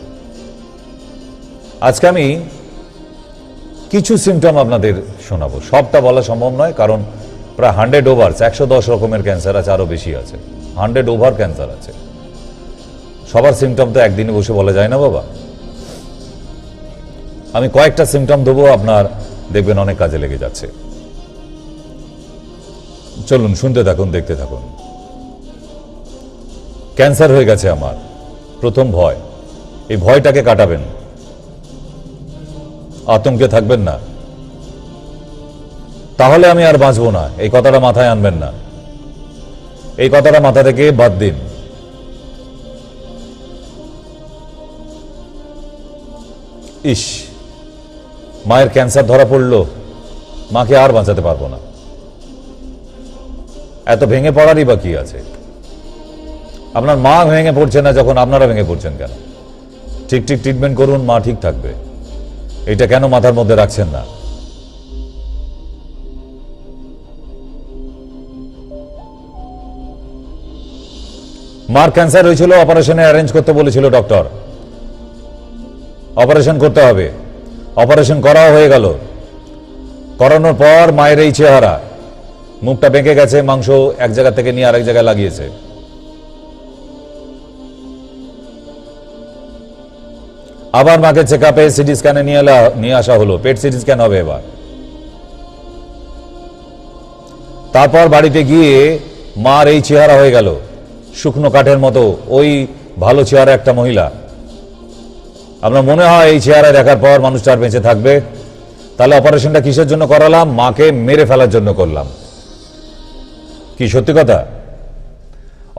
আজকে আমি কিছু সিমটম আপনাদের শোনাবো। সবটা বলা সম্ভব নয়, কারণ প্রায় 100 ওভার 110 রকমের ক্যান্সার আছে, আরো বেশি আছে। 100 ওভার ক্যান্সার আছে। সবার সিমটম তো একদিনে বসে বলা যায় না বাবা। আমি কয়েকটা সিমটম দেবো, আপনার দেখবেন অনেক কাজে লেগে যাচ্ছে। চলুন শুনতে থাকুন, দেখতে থাকুন। ক্যান্সার হয়ে গেছে আমার, প্রথম ভয়। এই ভয়টাকে কাটাবেন, আতঙ্কে থাকবেন না। তাহলে আমি আর বাঁচবো না, এই কথাটা মাথায় আনবেন না। এই কথাটা মাথা থেকে বাদ দিন। ইস, মায়ের ক্যান্সার ধরা পড়লো, মাকে আর বাঁচাতে পারবো না। এত ভেঙে পড়ারই বা কি আছে? আপনার মা ভেঙে পড়ছে না যখন, আপনারা ভেঙে পড়ছেন কেন? ঠিক ঠিক ট্রিটমেন্ট করুন, মা ঠিক থাকবে। এটা কেন মাথার মধ্যে রাখছেন না? মার ক্যান্সার হয়েছিল, অপারেশনে অ্যারেঞ্জ করতে বলেছিল ডক্টর। অপারেশন করতে হবে, অপারেশন করাও হয়ে গেল। করানোর পর মায়ের এই চেহারা, মুখটা বেঁকে গেছে, মাংস এক জায়গা থেকে নিয়ে আরেক জায়গায় লাগিয়েছে। আবার মাকে চেক আপে সিটি স্ক্যানে নিয়ে আসা হলো। পেট সিটি স্ক্যান হবে এবার। তারপর বাড়িতে গিয়ে মার এই চেহারা হয়ে গেল, শুকনো কাঠের মতো, ওই ভালো চেহারা একটা মহিলা। আপনার মনে হয় এই চেহারা দেখার পর মানুষটা আর বেঁচে থাকবে? তাহলে অপারেশনটা কিসের জন্য করালাম? মাকে মেরে ফেলার জন্য করলাম। কি সত্যি কথা?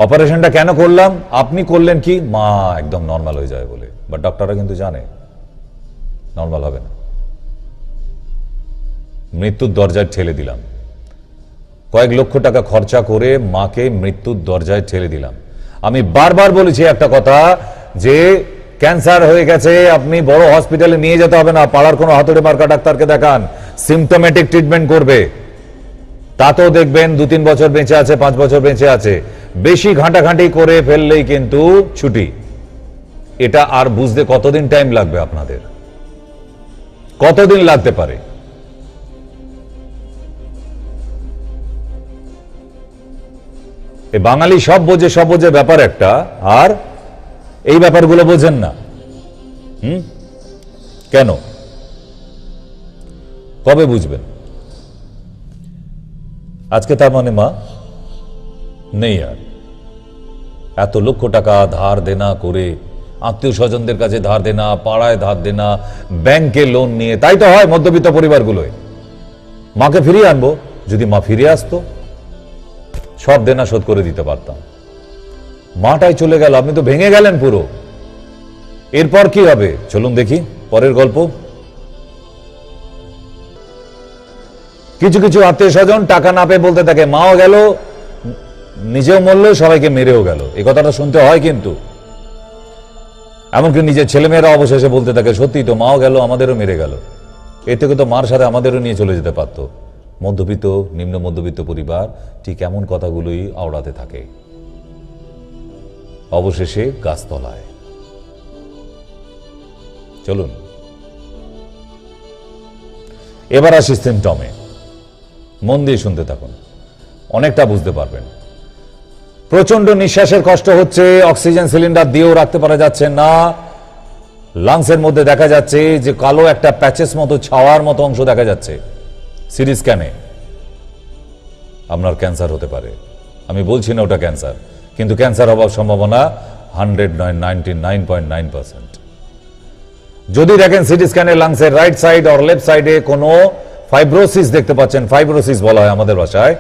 অপারেশনটা কেন করলাম? আপনি করলেন কি, মা একদম নর্মাল হয়ে যায় বলে। বাট ডক্টররা কিন্তু জানে নর্মাল হবে না। মৃত্যুর দরজায় ঠেলে দিলাম। কয়েক লক্ষ টাকা খরচা করে মাকে মৃত্যুর দরজায় ঠেলে দিলাম। আমি বারবার বলেছি একটা কথা, যে ক্যান্সার হয়ে গেছে, আপনি বড় হসপিটালে নিয়ে যেতে হবে না, পাড়ার কোনো হাতুড়ে মার্কা ডাক্তারকে দেখান, সিমটোমেটিক ট্রিটমেন্ট করবে। তাতেও দেখবেন 2-3 বছর বেঁচে আছে, 5 বছর বেঁচে আছে। বেশি ঘাঁটাঘাঁটি করে ফেললেই কিন্তু ছুটি। এটা আর বুঝতে কতদিন টাইম লাগবে আপনাদের? কতদিন লাগতে পারে? এই বাঙালি সব বোঝে, সব বোঝে ব্যাপার একটা, আর এই ব্যাপারগুলো বোঝেন না। কেন? কবে বুঝবেন? আজকে তার মানে মা নেই আর। এত লক্ষ টাকা ধার দেনা করে, আত্মীয় স্বজনদের কাছে ধার দেনা, পাড়ায় ধার দেনা, ব্যাংকে লোন নিয়ে, তাই তো হয় মধ্যবিত্ত পরিবারগুলোয়। মাকে ফিরিয়ে আনবো, যদি মা ফিরে আসতো সব দেনা শোধ করে দিতে পারতাম। মাটাই চলে গেল, আপনি তো ভেঙে গেলেন পুরো। এরপর কি হবে চলুন দেখি পরের গল্প। কিছু কিছু আত্মীয় স্বজন টাকা না পেয়ে বলতে থাকে, মাও গেল, নিজেও মরল, সবাইকে মেরেও গেল। এই কথাটা শুনতে হয় কিন্তু। এমনকি নিজের ছেলেমেয়েরা অবশেষে বলতে থাকে, সত্যি তো, মাও গেল, আমাদেরও মেরে গেল। এর থেকে তো মার সাথে আমাদেরও নিয়ে চলে যেতে পারতো। মধ্যবিত্ত, নিম্ন মধ্যবিত্ত পরিবার ঠিক এমন কথাগুলোই আওড়াতে থাকে। অবশেষে গাছতলায়। চলুন এবার আসি সিমটমে। মন দিয়ে শুনতে থাকুন, অনেকটা বুঝতে পারবেন। প্রচন্ড নিঃশ্বাসের কষ্ট হচ্ছে, অক্সিজেন সিলিন্ডার দিয়েও রাখতে পারা যাচ্ছে না। লাংসের মধ্যে দেখা যাচ্ছে যে কালো একটা প্যাচেস মতো, ছাওয়ার মতো অংশ দেখা যাচ্ছে। সিটি স্ক্যানে আপনার ক্যান্সার হতে পারে। আমি বলছি না ওটা ক্যান্সার, কিন্তু ক্যান্সার হওয়ার সম্ভাবনা 99.9%। যদি দেখেন সিটি স্ক্যানে লাংসের রাইট সাইড আর লেফট সাইডে কোনো ফাইব্রোসিস দেখতে পাচ্ছেন, ফাইব্রোসিস বলা হয় আমাদের ভাষায়,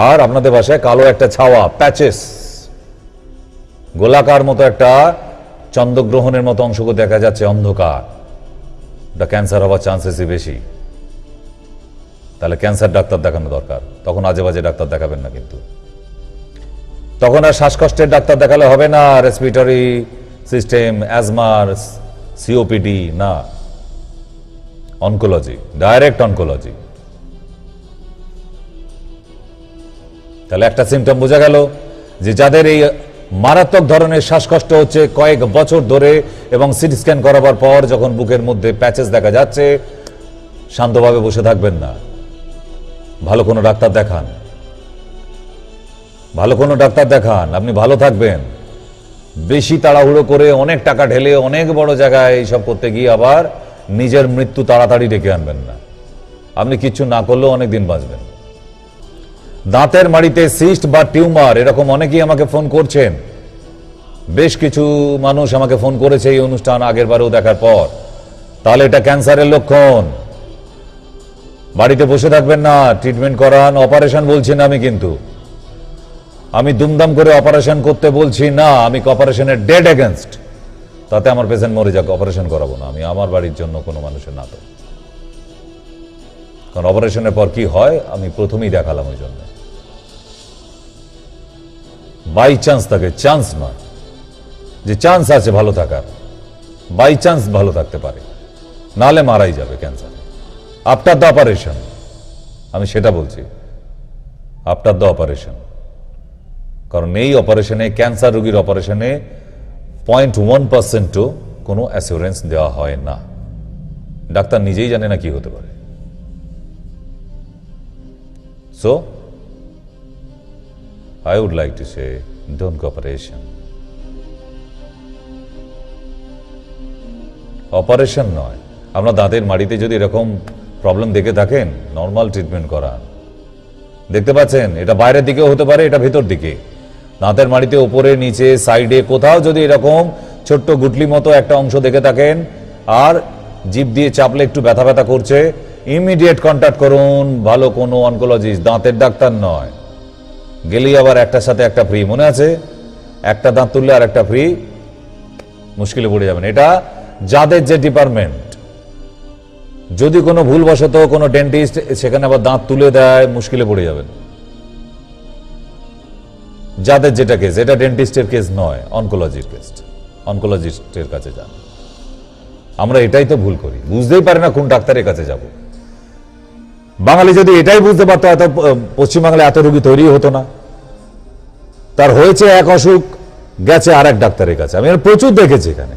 আর আপনাদের ভাষায় কালো একটা ছাওয়া, প্যাচেস, গোলাকার মতো একটা চন্দ্রগ্রহণের মতো অংশকে দেখা যাচ্ছে, অন্ধকার, এটা ক্যান্সার হওয়ার চান্সেসই বেশি। তাহলে ক্যান্সার ডাক্তার দেখানো দরকার। তখন আজে বাজে ডাক্তার দেখাবেন না, কিন্তু তখন আর শ্বাসকষ্টের ডাক্তার দেখালে হবে না, রেসপিরেটরি সিস্টেম, অ্যাজমার, সিওপিডি না, অনকোলজি, ডাইরেক্ট অনকোলজি। তাহলে একটা সিমটম বোঝা গেল যে যাদের এই মারাত্মক ধরনের শ্বাসকষ্ট হচ্ছে কয়েক বছর ধরে, এবং সিটি স্ক্যান করাবার পর যখন বুকের মধ্যে প্যাচেস দেখা যাচ্ছে, শান্তভাবে বসে থাকবেন না, ভালো কোনো ডাক্তার দেখান, ভালো কোনো ডাক্তার দেখান, আপনি ভালো থাকবেন। বেশি তাড়াহুড়ো করে অনেক টাকা ঢেলে অনেক বড় জায়গায় এইসব করতে গিয়ে আবার নিজের মৃত্যু তাড়াতাড়ি ডেকে আনবেন না। আপনি কিচ্ছু না করলেও অনেক দিন বাঁচবেন। দাঁতের মাড়িতে সিস্ট বা টিউমার, এরকম অনেকেই আমাকে ফোন করছেন। বেশ কিছু মানুষ আমাকে ফোন করেছে এই অনুষ্ঠান আগের বারেও দেখার পর। তাহলে এটা ক্যান্সারের লক্ষণ। বাড়িতে বসে থাকবেন না, ট্রিটমেন্ট করান। অপারেশন বলছি না আমি, কিন্তু আমি দুমদাম করে অপারেশন করতে বলছি না। আমি অপারেশনের ডেড এগেনস্ট। তাতে আমার পেশেন্ট মরে যাক, অপারেশন করাবো না আমি, আমার বাড়ির জন্য কোনো মানুষের না তো। কারণ অপারেশনের পর কি হয় আমি প্রথমেই দেখালাম। ওই জন্য বাই চান্স থাকে, চান্স নয় যে চান্স আছে ভালো থাকার, বাই চান্স ভালো থাকতে পারে, নালে মারাই যাবে ক্যান্সারে। আফটার দ্য অপারেশন, আমি সেটা বলছি, আফটার দ্য অপারেশন। কারণ এই অপারেশনে, ক্যান্সার রোগীর অপারেশনে 0.1%ও কোনো অ্যাসিওরেন্স দেওয়া হয় না। ডাক্তার নিজেই জানে না কি হতে পারে। So I would like to say, don't go operation. Operation নয়। আপনার দাঁতের মাড়িতে যদি এরকম প্রবলেম দেখে থাকেন, নর্মাল ট্রিটমেন্ট করান। দেখতে পাচ্ছেন, এটা বাইরের দিকেও হতে পারে, এটা ভেতর দিকে। দাঁতের মাড়িতে উপরে, নিচে, সাইডে কোথাও যদি এরকম ছোট্ট গুটলি মতো একটা অংশ দেখে থাকেন, আর জিভ দিয়ে চাপলে একটু ব্যথা ব্যথা করছে, ইমিডিয়েট কন্ট্যাক্ট করুন ভালো কোনো অনকোলজিস্ট, দাঁতের ডাক্তার নয়। গেলেই আবার একটার সাথে একটা ফ্রি, মনে আছে? একটা দাঁত তুললে আর একটা ফ্রি, মুশকিলে পড়ে যাবেন। এটা যাদের যে ডিপার্টমেন্ট, যদি কোনো ভুলবশত কোনো ডেন্টিস্ট সেখানে আবার দাঁত তুলে দেয়, মুশকিলে পড়ে যাবেন। যাদের যেটা কেস, এটা ডেন্টিস্টের কেস নয়, অনকোলজির কেস। অনকোলজিস্টের কাছে যান। আমরা এটাই তো ভুল করি, বুঝতেই পারি না কোন ডাক্তারের কাছে যাব। বাঙালি যদি এটাই বুঝতে পারতো, এত পশ্চিমবাংলায় এত রোগী তৈরি হতো না। তার হয়েছে এক অসুখ, গেছে আর এক ডাক্তারের কাছে। আমি প্রচুর দেখেছি এখানে।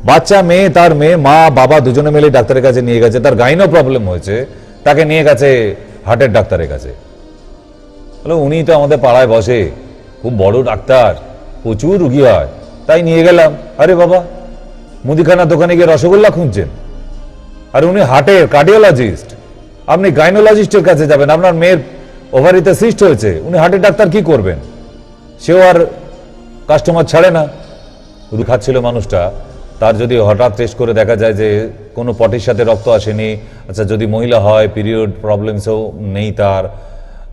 বাচ্চা মেয়ে, তার মেয়ে, মা বাবা দুজনে মিলে ডাক্তারের কাছে নিয়ে গেছে। তার গাইনো প্রবলেম হয়েছে, তাকে নিয়ে গেছে হার্টের ডাক্তারের কাছে। উনি তো আমাদের পাড়ায় বসে, খুব বড় ডাক্তার, প্রচুর রুগী হয়, তাই নিয়ে গেলাম। আরে বাবা, মুদিখানার দোকানে গিয়ে রসগোল্লা খুঁজছেন, আর উনি হার্টের কার্ডিওলজিস্ট। আপনি গাইনোলজিস্টের কাছে যাবেন, আপনার মেয়ের ওভারিতে সিস্ট হয়েছে, উনি হার্টের ডাক্তার কি করবেন? সেও আর কাস্টমার ছাড়ে না। খাচ্ছিল মানুষটা, তার যদি হঠাৎ টেস্ট করে দেখা যায় যে কোনো পটির সাথে রক্ত আসেনি, আচ্ছা যদি মহিলা হয়, পিরিয়ড প্রবলেমসও নেই,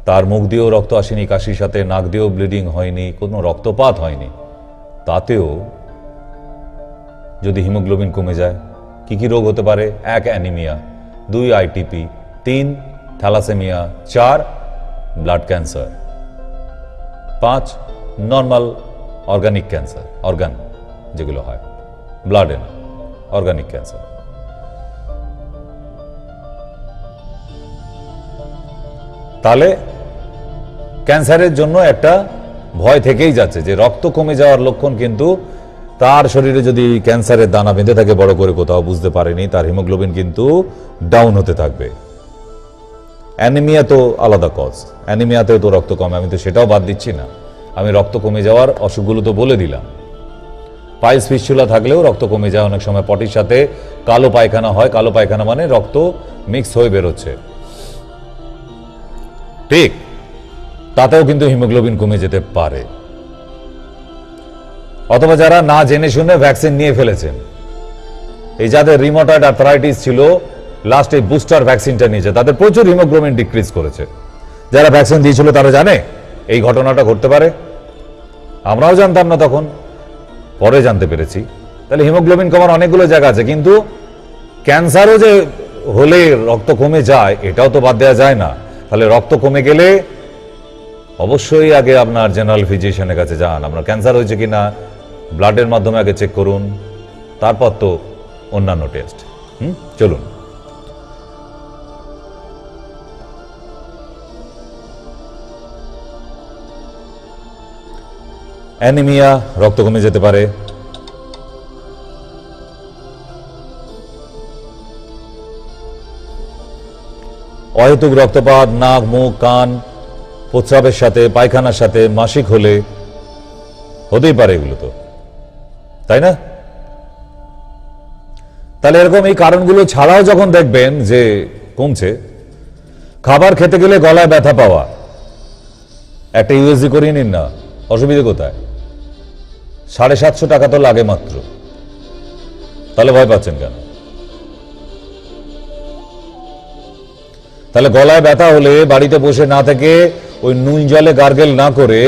তার মুখ দিয়েও রক্ত আসেনি, কাশির সাথে নাক দিয়েও ব্লিডিং হয়নি, কোনো রক্তপাত হয়নি, তাতেও যদি হিমোগ্লোবিন কমে যায়, কি কি রোগ হতে পারে? 1 anaemia, 2 ITP, 3 thalassaemia, 4 blood cancer, 5 normal organic cancer, organ যেগুলো হয়। ব্লাডে না, অর্গানিক ক্যান্সার। তাহলে ক্যান্সারের জন্য একটা ভয় থেকেই যাচ্ছে যে রক্ত কমে যাওয়ার লক্ষণ, কিন্তু তার শরীরে যদি ক্যান্সারের দানা বেঁধে থাকে বড় করে, কোথাও বুঝতে পারেনি, তার হিমোগ্লোবিন কিন্তু ডাউন হতে থাকবে। অ্যানিমিয়া তো আলাদা কজ, অ্যানিমিয়াতেও তো রক্ত কমে, আমি তো সেটাও বাদ দিচ্ছি না। আমি রক্ত কমে যাওয়ার অসুখগুলো তো বলে দিলাম। পাইলস ফিস্চুলা থাকলেও রক্ত কমে যায় অনেক সময়, পটির সাথে কালো পায়খানা হয়, কালো পায়খানা মানে রক্ত মিক্স হয়ে বেরোচ্ছে, ঠিক, তাতেও কিন্তু হিমোগ্লোবিন কমে যেতে পারে। অথবা যারা না জেনে শুনে ভ্যাকসিন নিয়ে ফেলেছেন, এই যাদের রিমোটয়েড আর্থ্রাইটিস ছিল, লাস্ট এই বুস্টার ভ্যাকসিনটা নিয়েছে, তাদের প্রচুর হিমোগ্লোবিন ডিক্রিজ করেছে। যারা ভ্যাকসিন দিয়েছিল তারা জানে এই ঘটনাটা ঘটতে পারে, আমরাও জানতাম না তখন, পরে জানতে পেরেছি। তাহলে হিমোগ্লোবিন কমার অনেকগুলো জায়গা আছে, কিন্তু ক্যান্সারও যে হলে রক্ত কমে যায় এটাও তো বাদ দেওয়া যায় না। তাহলে রক্ত কমে গেলে অবশ্যই আগে আপনার জেনারেল ফিজিশিয়ানের কাছে যান, আপনার ক্যান্সার হয়েছে কিনা ব্লাডের মাধ্যমে আগে চেক করুন, তারপর তো অন্যান্য টেস্ট। চলুন, অ্যানিমিয়া, রক্ত কমে যেতে পারে। অহেতুক রক্তপাত, নাক, মুখ, কান, প্রস্রাবের সাথে, পায়খানার সাথে, মাসিক হলে হতেই পারে এগুলো তো, তাই না? তাহলে এরকম এই কারণগুলো ছাড়াও যখন দেখবেন যে কমছে, খাবার খেতে গেলে গলায় ব্যথা পাওয়া, একটা ইউএসজি করিয়ে নিন না, অসুবিধা কোথায়? 750 টাকা তো লাগে মাত্র, তাহলে ভয় পাচ্ছেন কেন? তাহলে গলায় ব্যথা হলে বাড়িতে বসে না থেকে ওই নুন জলে গার্গেল না করে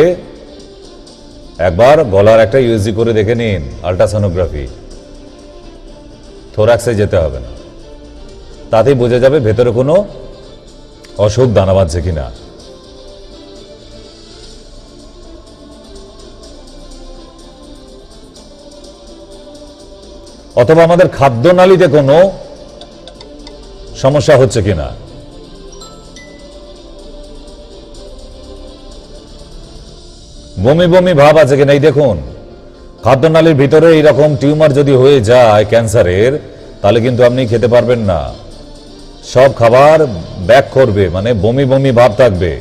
একবার গলার একটা ইউএসজি করে দেখে নিন, আল্ট্রাসোনোগ্রাফি, থোরাক্সে যেতে হবে না, তাতেই বোঝা যাবে ভেতরে কোনো অসুখ দানা বাঁধছে কিনা। অথবা আমাদের খাদ্যনালীতে কোনো সমস্যা হচ্ছে কিনা। বমি বমি ভাব আছে কিনা, এই দেখুন, খাদ্যনালীর ভিতরে এইরকম টিউমার যদি হয়ে যায় ক্যান্সারের, তাহলে কিন্তু আপনি খেতে পারবেন না, সব খাবার ব্যাক করবে, মানে বমি বমি ভাব থাকবে।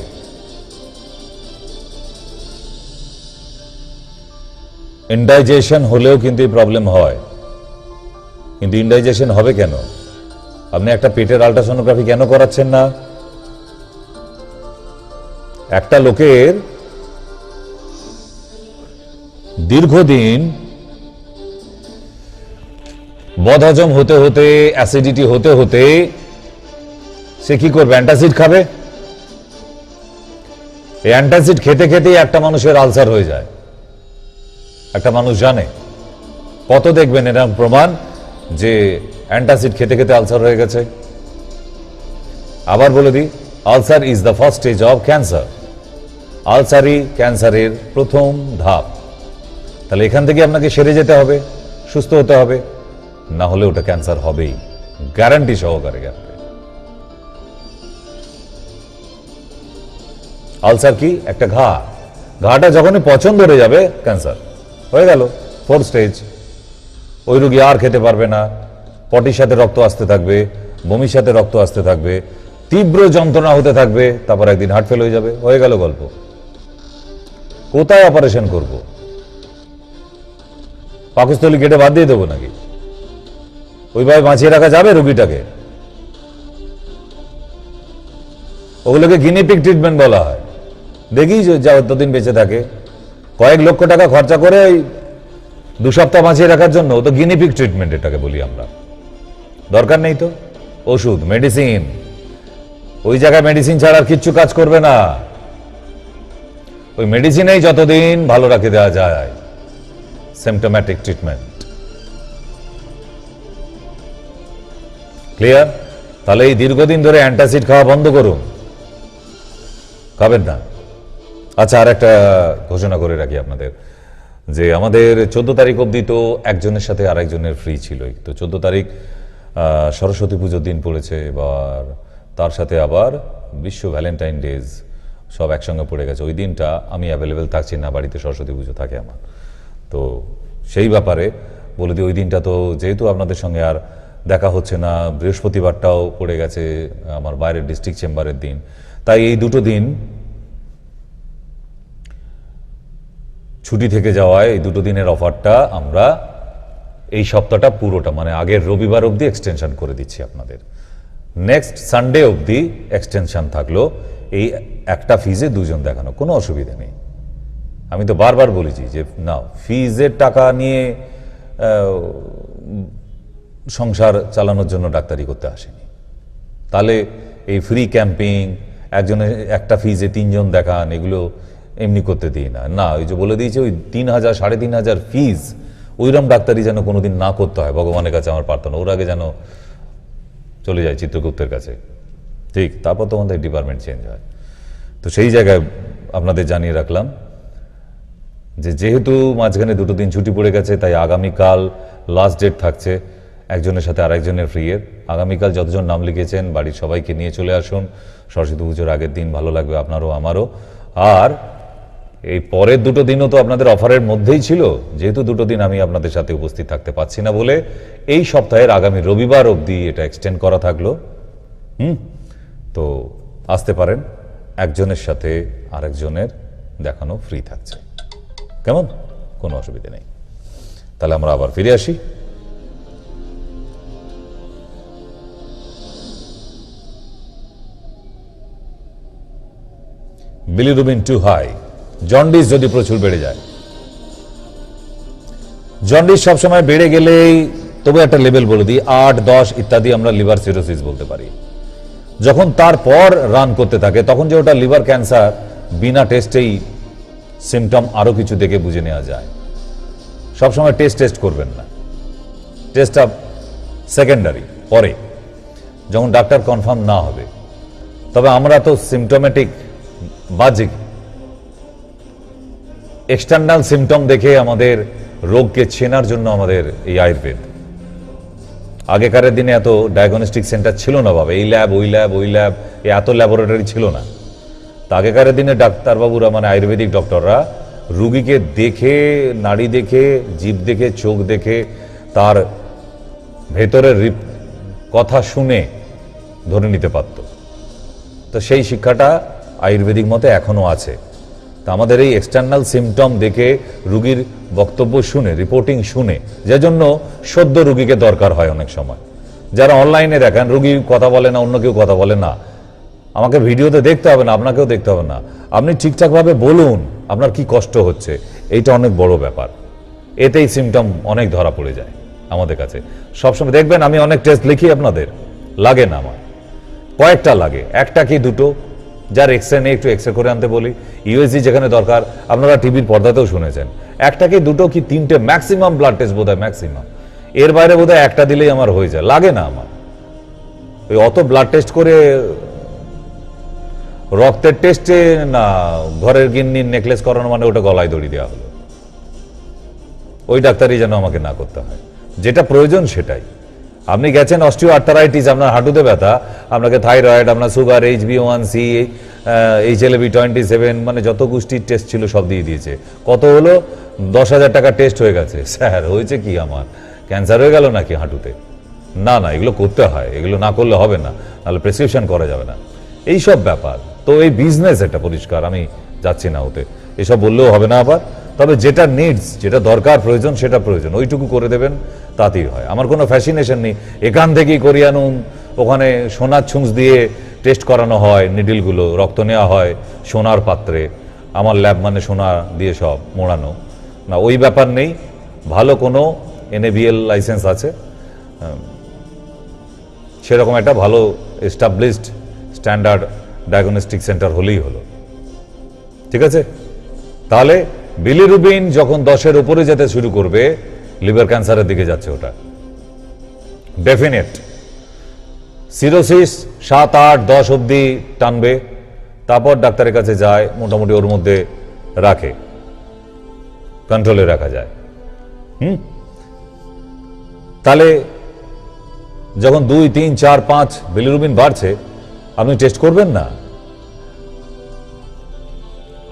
ইনডাইজেশন হলেও কিন্তু এই প্রবলেম হয়। কিন্তু ইনডাইজেশন হবে কেন? আপনি একটা পেটের আল্ট্রাসোনোগ্রাফি কেন করাচ্ছেন না? একটা লোকের দীর্ঘদিন বদহজম হতে হতে, অ্যাসিডিটি হতে হতে সে কি করবে? অ্যান্টাসিড খাবে। এই অ্যান্টাসিড খেতে খেতেই একটা মানুষের আলসার হয়ে যায়, একটা মানুষ জানে। কত দেখবেন এরকম প্রমাণ যে অ্যান্টাসিড খেতে খেতে আলসার হয়ে গেছে। আবার বলে দিই, ulcer is the first stage of cancer. আলসারই ক্যান্সারের প্রথম ধাপ। তাহলে এখান থেকে আপনাকে সেরে যেতে হবে, সুস্থ হতে হবে, না হলে ওটা ক্যান্সার হবেই, গ্যারান্টি সহকারে। আলসার কি? একটা ঘা, ঘাটা যখনই পছন্দ হয়ে যাবে ক্যান্সার হয়ে গেল, 4th স্টেজ। ওই রোগী আর খেতে পারবে না, পটির সাথে রক্ত আসতে থাকবে, বমির সাথে রক্ত আসতে থাকবে, তীব্র যন্ত্রণা হতে থাকবে, তারপর একদিন হার্ট ফেল হয়ে যাবে, হয়ে গেল গল্প। কোথায় অপারেশন করব? পাকস্থলী কেটে বাদ দিয়ে দেবো নাকি? ওইভাবে বাঁচিয়ে রাখা যাবে রোগীটাকে? ওগুলোকে গিনিপিগ ট্রিটমেন্ট বলা হয়। দেখি যা ততদিন বেঁচে থাকে, কয়েক লক্ষ টাকা খরচা করে 2 সপ্তাহ বাঁচিয়ে রাখার জন্য, তো গিনিপিগ ট্রিটমেন্ট এটাকে বলি আমরা। দরকার নেই তো ওষুধ, মেডিসিন, ওই জায়গায় মেডিসিন ছাড়া আর কিচ্ছু কাজ করবে না। ওই মেডিসিনেই যতদিন ভালো রাখে দেওয়া যায়, সিমটোম্যাটিক ট্রিটমেন্ট। ক্লিয়ার? তাহলে এই দীর্ঘদিন ধরে অ্যান্টাসিড খাওয়া বন্ধ করুন, খাবেন না। আচ্ছা, আর একটা ঘোষণা করে রাখি আপনাদের, যে আমাদের 14 তারিখ অবধি তো একজনের সাথে আরেকজনের ফ্রি ছিলই, তো 14 তারিখ সরস্বতী পুজোর দিন পড়েছে, এবার তার সাথে আবার বিশ্ব ভ্যালেন্টাইন ডেজ সব একসঙ্গে পড়ে গেছে। ওই দিনটা আমি অ্যাভেলেবেল থাকছি না, বাড়িতে সরস্বতী পুজো থাকে আমার। তো সেই ব্যাপারে বলে দিই, ওই দিনটা তো যেহেতু আপনাদের সঙ্গে আর দেখা হচ্ছে না, বৃহস্পতিবারটাও পড়ে গেছে আমার বাইরের ডিস্ট্রিক্ট চেম্বারের দিন, তাই এই দুটো দিন ছুটি থেকে যাওয়ায় এই দুটো দিনের অফারটা আমরা এই সপ্তাহটা পুরোটা মানে আগের রবিবার অবধি এক্সটেনশন করে দিচ্ছি আপনাদের। নেক্সট সানডে অবধি এক্সটেনশন থাকলো, এই একটা ফিজে দুজন দেখানো, কোনো অসুবিধা নেই। আমি তো বারবার বলেছি যে না, ফিজের টাকা নিয়ে সংসার চালানোর জন্য ডাক্তারি করতে আসেনি। তাহলে এই ফ্রি ক্যাম্পিং, একজনের একটা ফিজে 3 জন দেখান, এগুলো এমনি করতে দিই না। না, ওই যে বলে দিয়েছে ওই 3,000 3,500 ফিজ, ওইরকম ডাক্তারি যেন কোনোদিন না করতে হয়, ভগবানের কাছে আমার প্রার্থনা। ওর আগে যেন চলে যায় চিত্রগুপ্তের কাছে, ঠিক, তারপর তো আমাদের ডিপার্টমেন্ট চেঞ্জ হয়। তো সেই জায়গায় আপনাদের জানিয়ে রাখলাম যে যেহেতু মাঝখানে দুটো দিন ছুটি পড়ে গেছে, তাই আগামীকাল লাস্ট ডেট থাকছে একজনের সাথে আরেকজনের ফ্রিয়ের। আগামীকাল যতজন নাম লিখেছেন বাড়ির সবাইকে নিয়ে চলে আসুন, সরস্বতী পুজোর আগের দিন ভালো লাগবে আপনারও আমারও। আর এই পরের দুটো দিনও তো আপনাদের অফারের মধ্যেই ছিল, যেহেতু দুটো দিন আমি আপনাদের সাথে উপস্থিত থাকতে পারছি না বলে এই সপ্তাহের আগামী রবিবার অবধি এটা এক্সটেন্ড করা থাকলো। তো আসতে পারেন, একজনের সাথে আরেকজনের দেখানো ফ্রি থাকছে, কেমন? কোনো অসুবিধা নেই। তাহলে আমরা আবার ফিরে আসি। বিলিরুবিন টু হাই, জন্ডিস যদি প্রচুর বেড়ে যায়, জন্ডিস সবসময় বেড়ে গেলেই তবু একটা লেভেল বলে দিই, 8, 10 ইত্যাদি আমরা লিভার সিরোসিস বলতে পারি। যখন তারপর রান করতে থাকে তখন যে ওটা লিভার ক্যান্সার, বিনা টেস্টেই সিমটম আরো কিছু দেখে বুঝে নেওয়া যায়। সবসময় টেস্ট করবেন না, টেস্টটা সেকেন্ডারি, পরে যখন ডাক্তার কনফার্ম না হবে। তবে আমরা তো সিমটোমেটিক বাহ্যিক এক্সটার্নাল সিমটম দেখে আমাদের রোগকে চেনার জন্য আমাদের এই আয়ুর্বেদ। আগেকার দিনে এত ডায়াগনস্টিক সেন্টার ছিল না বাবা, এই ল্যাব ওই ল্যাব ওই ল্যাব, এত ল্যাবরেটরি ছিল না। তা আগেকার দিনে ডাক্তারবাবুরা মানে আয়ুর্বেদিক ডক্টররা রুগীকে দেখে, নাড়ি দেখে, জিভ দেখে, চোখ দেখে, তার ভেতরের কথা শুনে ধরে নিতে পারত। তো সেই শিক্ষাটা আয়ুর্বেদিক মতে এখনো আছে। তা আমাদের এই এক্সটার্নাল সিমটম দেখে রুগীর বক্তব্য শুনে, রিপোর্টিং শুনে, যে জন্য সদ্য রুগীকে দরকার হয় অনেক সময়। যারা অনলাইনে দেখেন রুগী কথা বলে না, অন্য কেউ কথা বলে না, আমাকে ভিডিওতে দেখতে হবে না, আপনাকেও দেখতে হবে না, আপনি ঠিকঠাকভাবে বলুন আপনার কি কষ্ট হচ্ছে, এইটা অনেক বড় ব্যাপার। এতেই সিমটম অনেক ধরা পড়ে যায় আমাদের কাছে। সবসময় দেখবেন আমি অনেক টেস্ট লিখি, আপনাদের লাগে না, আমার কয়েকটা লাগে, একটা কি দুটো, যার এক্সরে নেই একটু এক্সরে করে আনতে বলি, ইউএসজি যেখানে দরকার, আপনারা টিভির পর্দাতেও শুনেছেন, একটা কি দুটো কি তিনটে ম্যাক্সিমাম ব্লাড টেস্ট বোধহয়, ম্যাক্সিমাম। এর বাইরে বোধহয় একটা দিলেই আমার হয়ে যায়, লাগে না আমার। ওই অত ব্লাড টেস্ট করে রক্তের টেস্টে না, ঘরের গিন্নির নেকলেস করানো মানে ওটা গলায় দড়ি দেওয়া হলো। ওই ডাক্তারই যেন আমাকে না করতে হয়, যেটা প্রয়োজন সেটাই। আপনি গেছেন অস্টিও আর্থারাইটিস, আপনার হাঁটুতে ব্যথা, আপনাকে থাইরয়েড, আপনার সুগার, HbA1c, HLA-B27, মানে যত গোষ্ঠীর টেস্ট ছিল সব দিয়ে দিয়েছে। কত হলো? 10,000 টাকা টেস্ট হয়ে গেছে। স্যার হয়েছে কি, আমার ক্যান্সার হয়ে গেল নাকি হাঁটুতে? না না, এগুলো করতে হয়, এগুলো না করলে হবে না, নাহলে প্রেসক্রিপশন করা যাবে না, এইসব ব্যাপার। তো এই বিজনেস এটা পরিষ্কার, আমি যাচ্ছি না ওতে, এসব বললেও হবে না আবার। তবে যেটা নিডস, যেটা দরকার, প্রয়োজন, সেটা প্রয়োজন, ওইটুকু করে দেবেন, তাতেই হয়। আমার কোনো ফ্যাসিনেশন নেই এখান থেকেই করিয়ে আনুন, ওখানে সোনার ছুঁচ দিয়ে টেস্ট করানো হয়, নিডিলগুলো রক্ত নেওয়া হয় সোনার পাত্রে, আমার ল্যাব মানে সোনা দিয়ে সব মোড়ানো না, ওই ব্যাপার নেই। ভালো কোনো NABL লাইসেন্স আছে, সেরকম একটা ভালো এস্টাবলিশড স্ট্যান্ডার্ড ডায়াগনস্টিক সেন্টার হলেই হলো, ঠিক আছে? তাহলে বিলিরুবিন যখন 10-এর উপরে যেতে শুরু করবে, লিভার ক্যান্সারের দিকে যাচ্ছে ওটা ডেফিনেট। সিরোসিস 7, 8, 10 অবধি টানবে, তারপর ডাক্তারের কাছে যায়, মোটামুটি ওর মধ্যে রাখে। কন্ট্রোলে রাখা যায়। তাহলে যখন 2, 3, 4, 5 বিলিরুবিন বাড়ছে, আপনি টেস্ট করবেন না?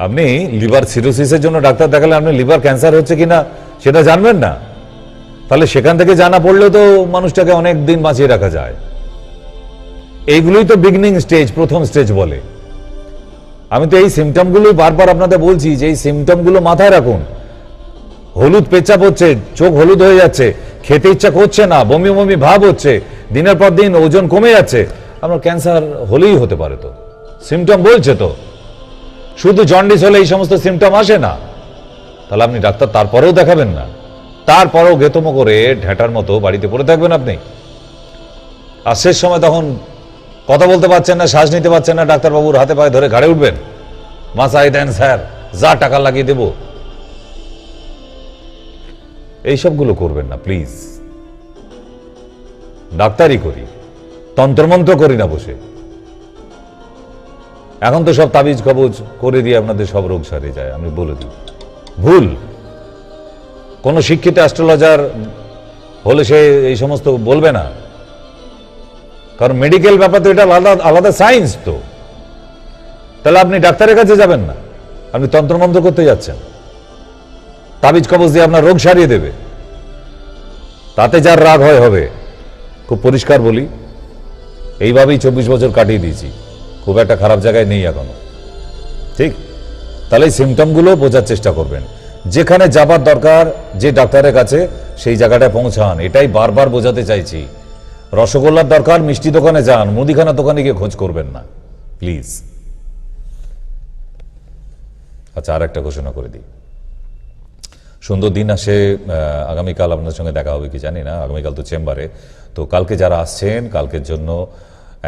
আপনি লিভার সিরোসিসের জন্য ডাক্তার দেখালে আপনি লিভার ক্যান্সার হচ্ছে কিনা সেটা জানবেন না? তাহলে সেখান থেকে জানা পড়লেও তো মানুষটাকে অনেক দিন বাঁচিয়ে রাখা যায়। এইগুলোই তো বিগিনিং স্টেজ, প্রথম স্টেজ বলে। আমি তো এই সিমটমগুলোই বারবার আপনাদের বলছি যে এই সিমটমগুলো মাথায় রাখুন। হলুদ পেচ্ছাপ হচ্ছে, চোখ হলুদ হয়ে যাচ্ছে, খেতে ইচ্ছা করছে না, বমি বমি ভাব হচ্ছে, দিনের পর দিন ওজন কমে যাচ্ছে, আপনার ক্যান্সার হলেই হতে পারে। তো সিমটম বলছে তো, শুধু জন্ডিস হলে এই সমস্ত সিমটম আসে না। তাহলে আপনি ডাক্তার তারপরেও দেখাবেন না? তারপরেও গেতমো করে ঢেঁটার মতো বাড়িতে পড়ে থাকবেন আপনি? আর শেষ সময় তখন কথা বলতে পারছেন না, শ্বাস নিতে পারছেন না, ডাক্তারবাবুর হাতে পায়ে ধরে ঘাড়ে উঠবেন, মাসাই দেন স্যার, যা টাকা লাগিয়ে দেব। এইসবগুলো করবেন না প্লিজ। ডাক্তারই করি, তন্ত্রমন্ত্র করি না বসে। এখন তো সব তাবিজ কবজ করে দিয়ে আপনাদের সব রোগ সারিয়ে যায়, আমি বলে দিই ভুল। কোন শিক্ষিত অ্যাস্ট্রোলজার হলে সে এই সমস্ত বলবে না, কারণ মেডিকেল ব্যাপার তো এটা আলাদা আলাদা সায়েন্স। তো তাহলে আপনি ডাক্তারের কাছে যাবেন না, আপনি তন্ত্রমন্ত্র করতে যাচ্ছেন, তাবিজ কবজ দিয়ে আপনার রোগ সারিয়ে দেবে। তাতে যার রাগ হয় হবে। খুব পরিষ্কার বলি, এইভাবেই 24 বছর কাটিয়ে দিয়েছি, খুব একটা খারাপ জায়গায় নেই এখনো। ঠিক? তাহলে এই সিমটমগুলো বোঝার চেষ্টা করবেন। যেখানে যাবার দরকার যে ডাক্তারের কাছে, সেই জায়গাটায় পৌঁছান। এটাই বারবার বোঝাতে চাইছি। রসগোল্লার দরকার, মিষ্টি দোকানে যান, মুদিখানা দোকানে গিয়ে খোঁজ করবেন না প্লিজ। আচ্ছা, আর একটা ঘোষণা করে দিই। সুন্দর দিন আসে, আগামীকাল আপনার সঙ্গে দেখা হবে কি জানি না, আগামীকাল তো চেম্বারে। তো কালকে যারা আসছেন, কালকের জন্য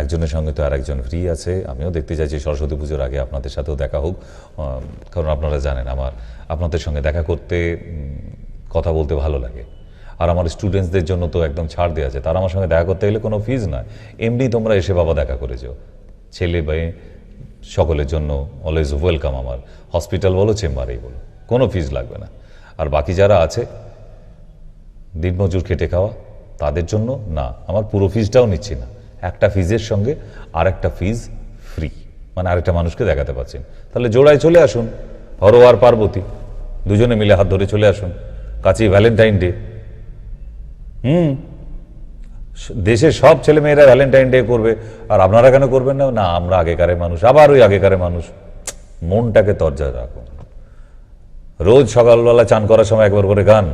একজনের সঙ্গে তো আর একজন ফ্রি আছে। আমিও দেখতে চাইছি সরস্বতী পুজোর আগে আপনাদের সাথেও দেখা হোক, কারণ আপনারা জানেন আমার আপনাদের সঙ্গে দেখা করতে, কথা বলতে ভালো লাগে। আর আমার স্টুডেন্টসদের জন্য তো একদম ছাড় দেওয়া আছে, তারা আমার সঙ্গে দেখা করতে গেলে কোনো ফিজ নয়, এমনি তোমরা এসে বাবা দেখা করে যাও। ছেলে মেয়ে সকলের জন্য অলওয়েজ ওয়েলকাম। আমার হসপিটাল বলো, চেম্বারেই বলো, কোনো ফিজ লাগবে না। আর বাকি যারা আছে দিনমজুর খেটে খাওয়া, তাদের জন্য না, আমার পুরো ফিজটাও নিচ্ছি না, একটা ফিজের সঙ্গে আর একটা ফিজ ফ্রি, মানে আরেকটা মানুষকে দেখাতে পারছেন। তাহলে জোড়ায় চলে আসুন, হর আর পার্বতী দুজনে মিলে হাত ধরে চলে আসুন। কাছেই ভ্যালেন্টাইন ডে। দেশের সব ছেলে মেয়েরা ভ্যালেন্টাইন ডে করবে, আর আপনারা কেন করবেন না? না, আমরা আগেকারের মানুষ, আবার ওই আগেকারের মানুষ। মনটাকে তরজা রাখুন। রোজ সকালবেলা চান করার সময় একবার করে গান,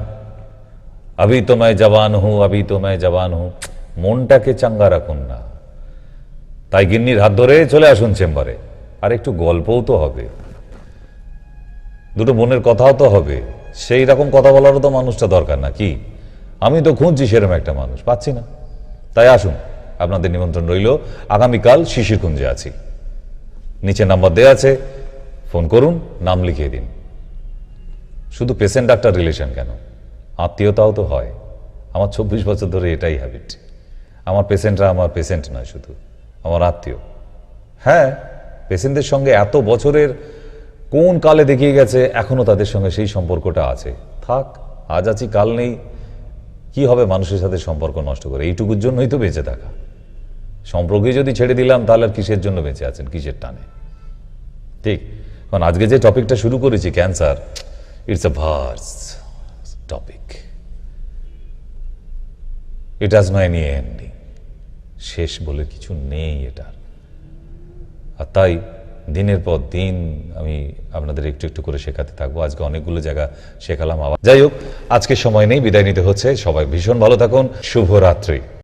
আবি তো मैं জওয়ান হুঁ, আবি তো मैं জওয়ান হুঁ। মনটাকে চাঙ্গা রাখুন না। তাই গিন্নির হাত ধরে চলে আসুন চেম্বারে। আর একটু গল্পও তো হবে, দুটো মনের কথাও তো হবে। সেই রকম কথা বলারও তো মানুষটা দরকার না কি? আমি তো খুঁজছি সেরকম একটা মানুষ, পাচ্ছি না। তাই আসুন, আপনাদের নিমন্ত্রণ রইল। আগামীকাল শিশিরকুঞ্জে আছি, নিচে নাম্বার দেওয়া আছে, ফোন করুন, নাম লিখিয়ে দিন। শুধু পেশেন্ট ডাক্তার রিলেশন কেন, আত্মীয়তাও তো হয়। আমার 24 বছর ধরে এটাই হ্যাবিট। আমার পেশেন্টরা আমার পেশেন্ট নয়, শুধু আমার আত্মীয়। হ্যাঁ, পেশেন্টদের সঙ্গে এত বছরের কোন কালে দেখিয়ে গেছে, এখনো তাদের সঙ্গে সেই সম্পর্কটা আছে। থাক, আজ আছি কাল নেই, কি হবে মানুষের সাথে সম্পর্ক নষ্ট করে? এইটুকুর জন্যই তো বেঁচে থাকা। সম্পর্কে যদি ছেড়ে দিলাম, তাহলে আর কিসের জন্য বেঁচে আছেন, কিসের টানে? ঠিক? কারণ আজকে যে টপিকটা শুরু করেছি, ক্যান্সার, ইটস এ ভার্স topic, it has no any ending. শেষ বলে কিছু নেই এটার। আর তাই দিনের পর দিন আমি আপনাদের একটু একটু করে শেখাতে থাকবো। আজকে অনেকগুলো জায়গা শেখালাম। আবার যাই হোক, আজকে সময় নেই, বিদায় নিতে হচ্ছে। সবাই ভীষণ ভালো থাকুন, শুভরাত্রি।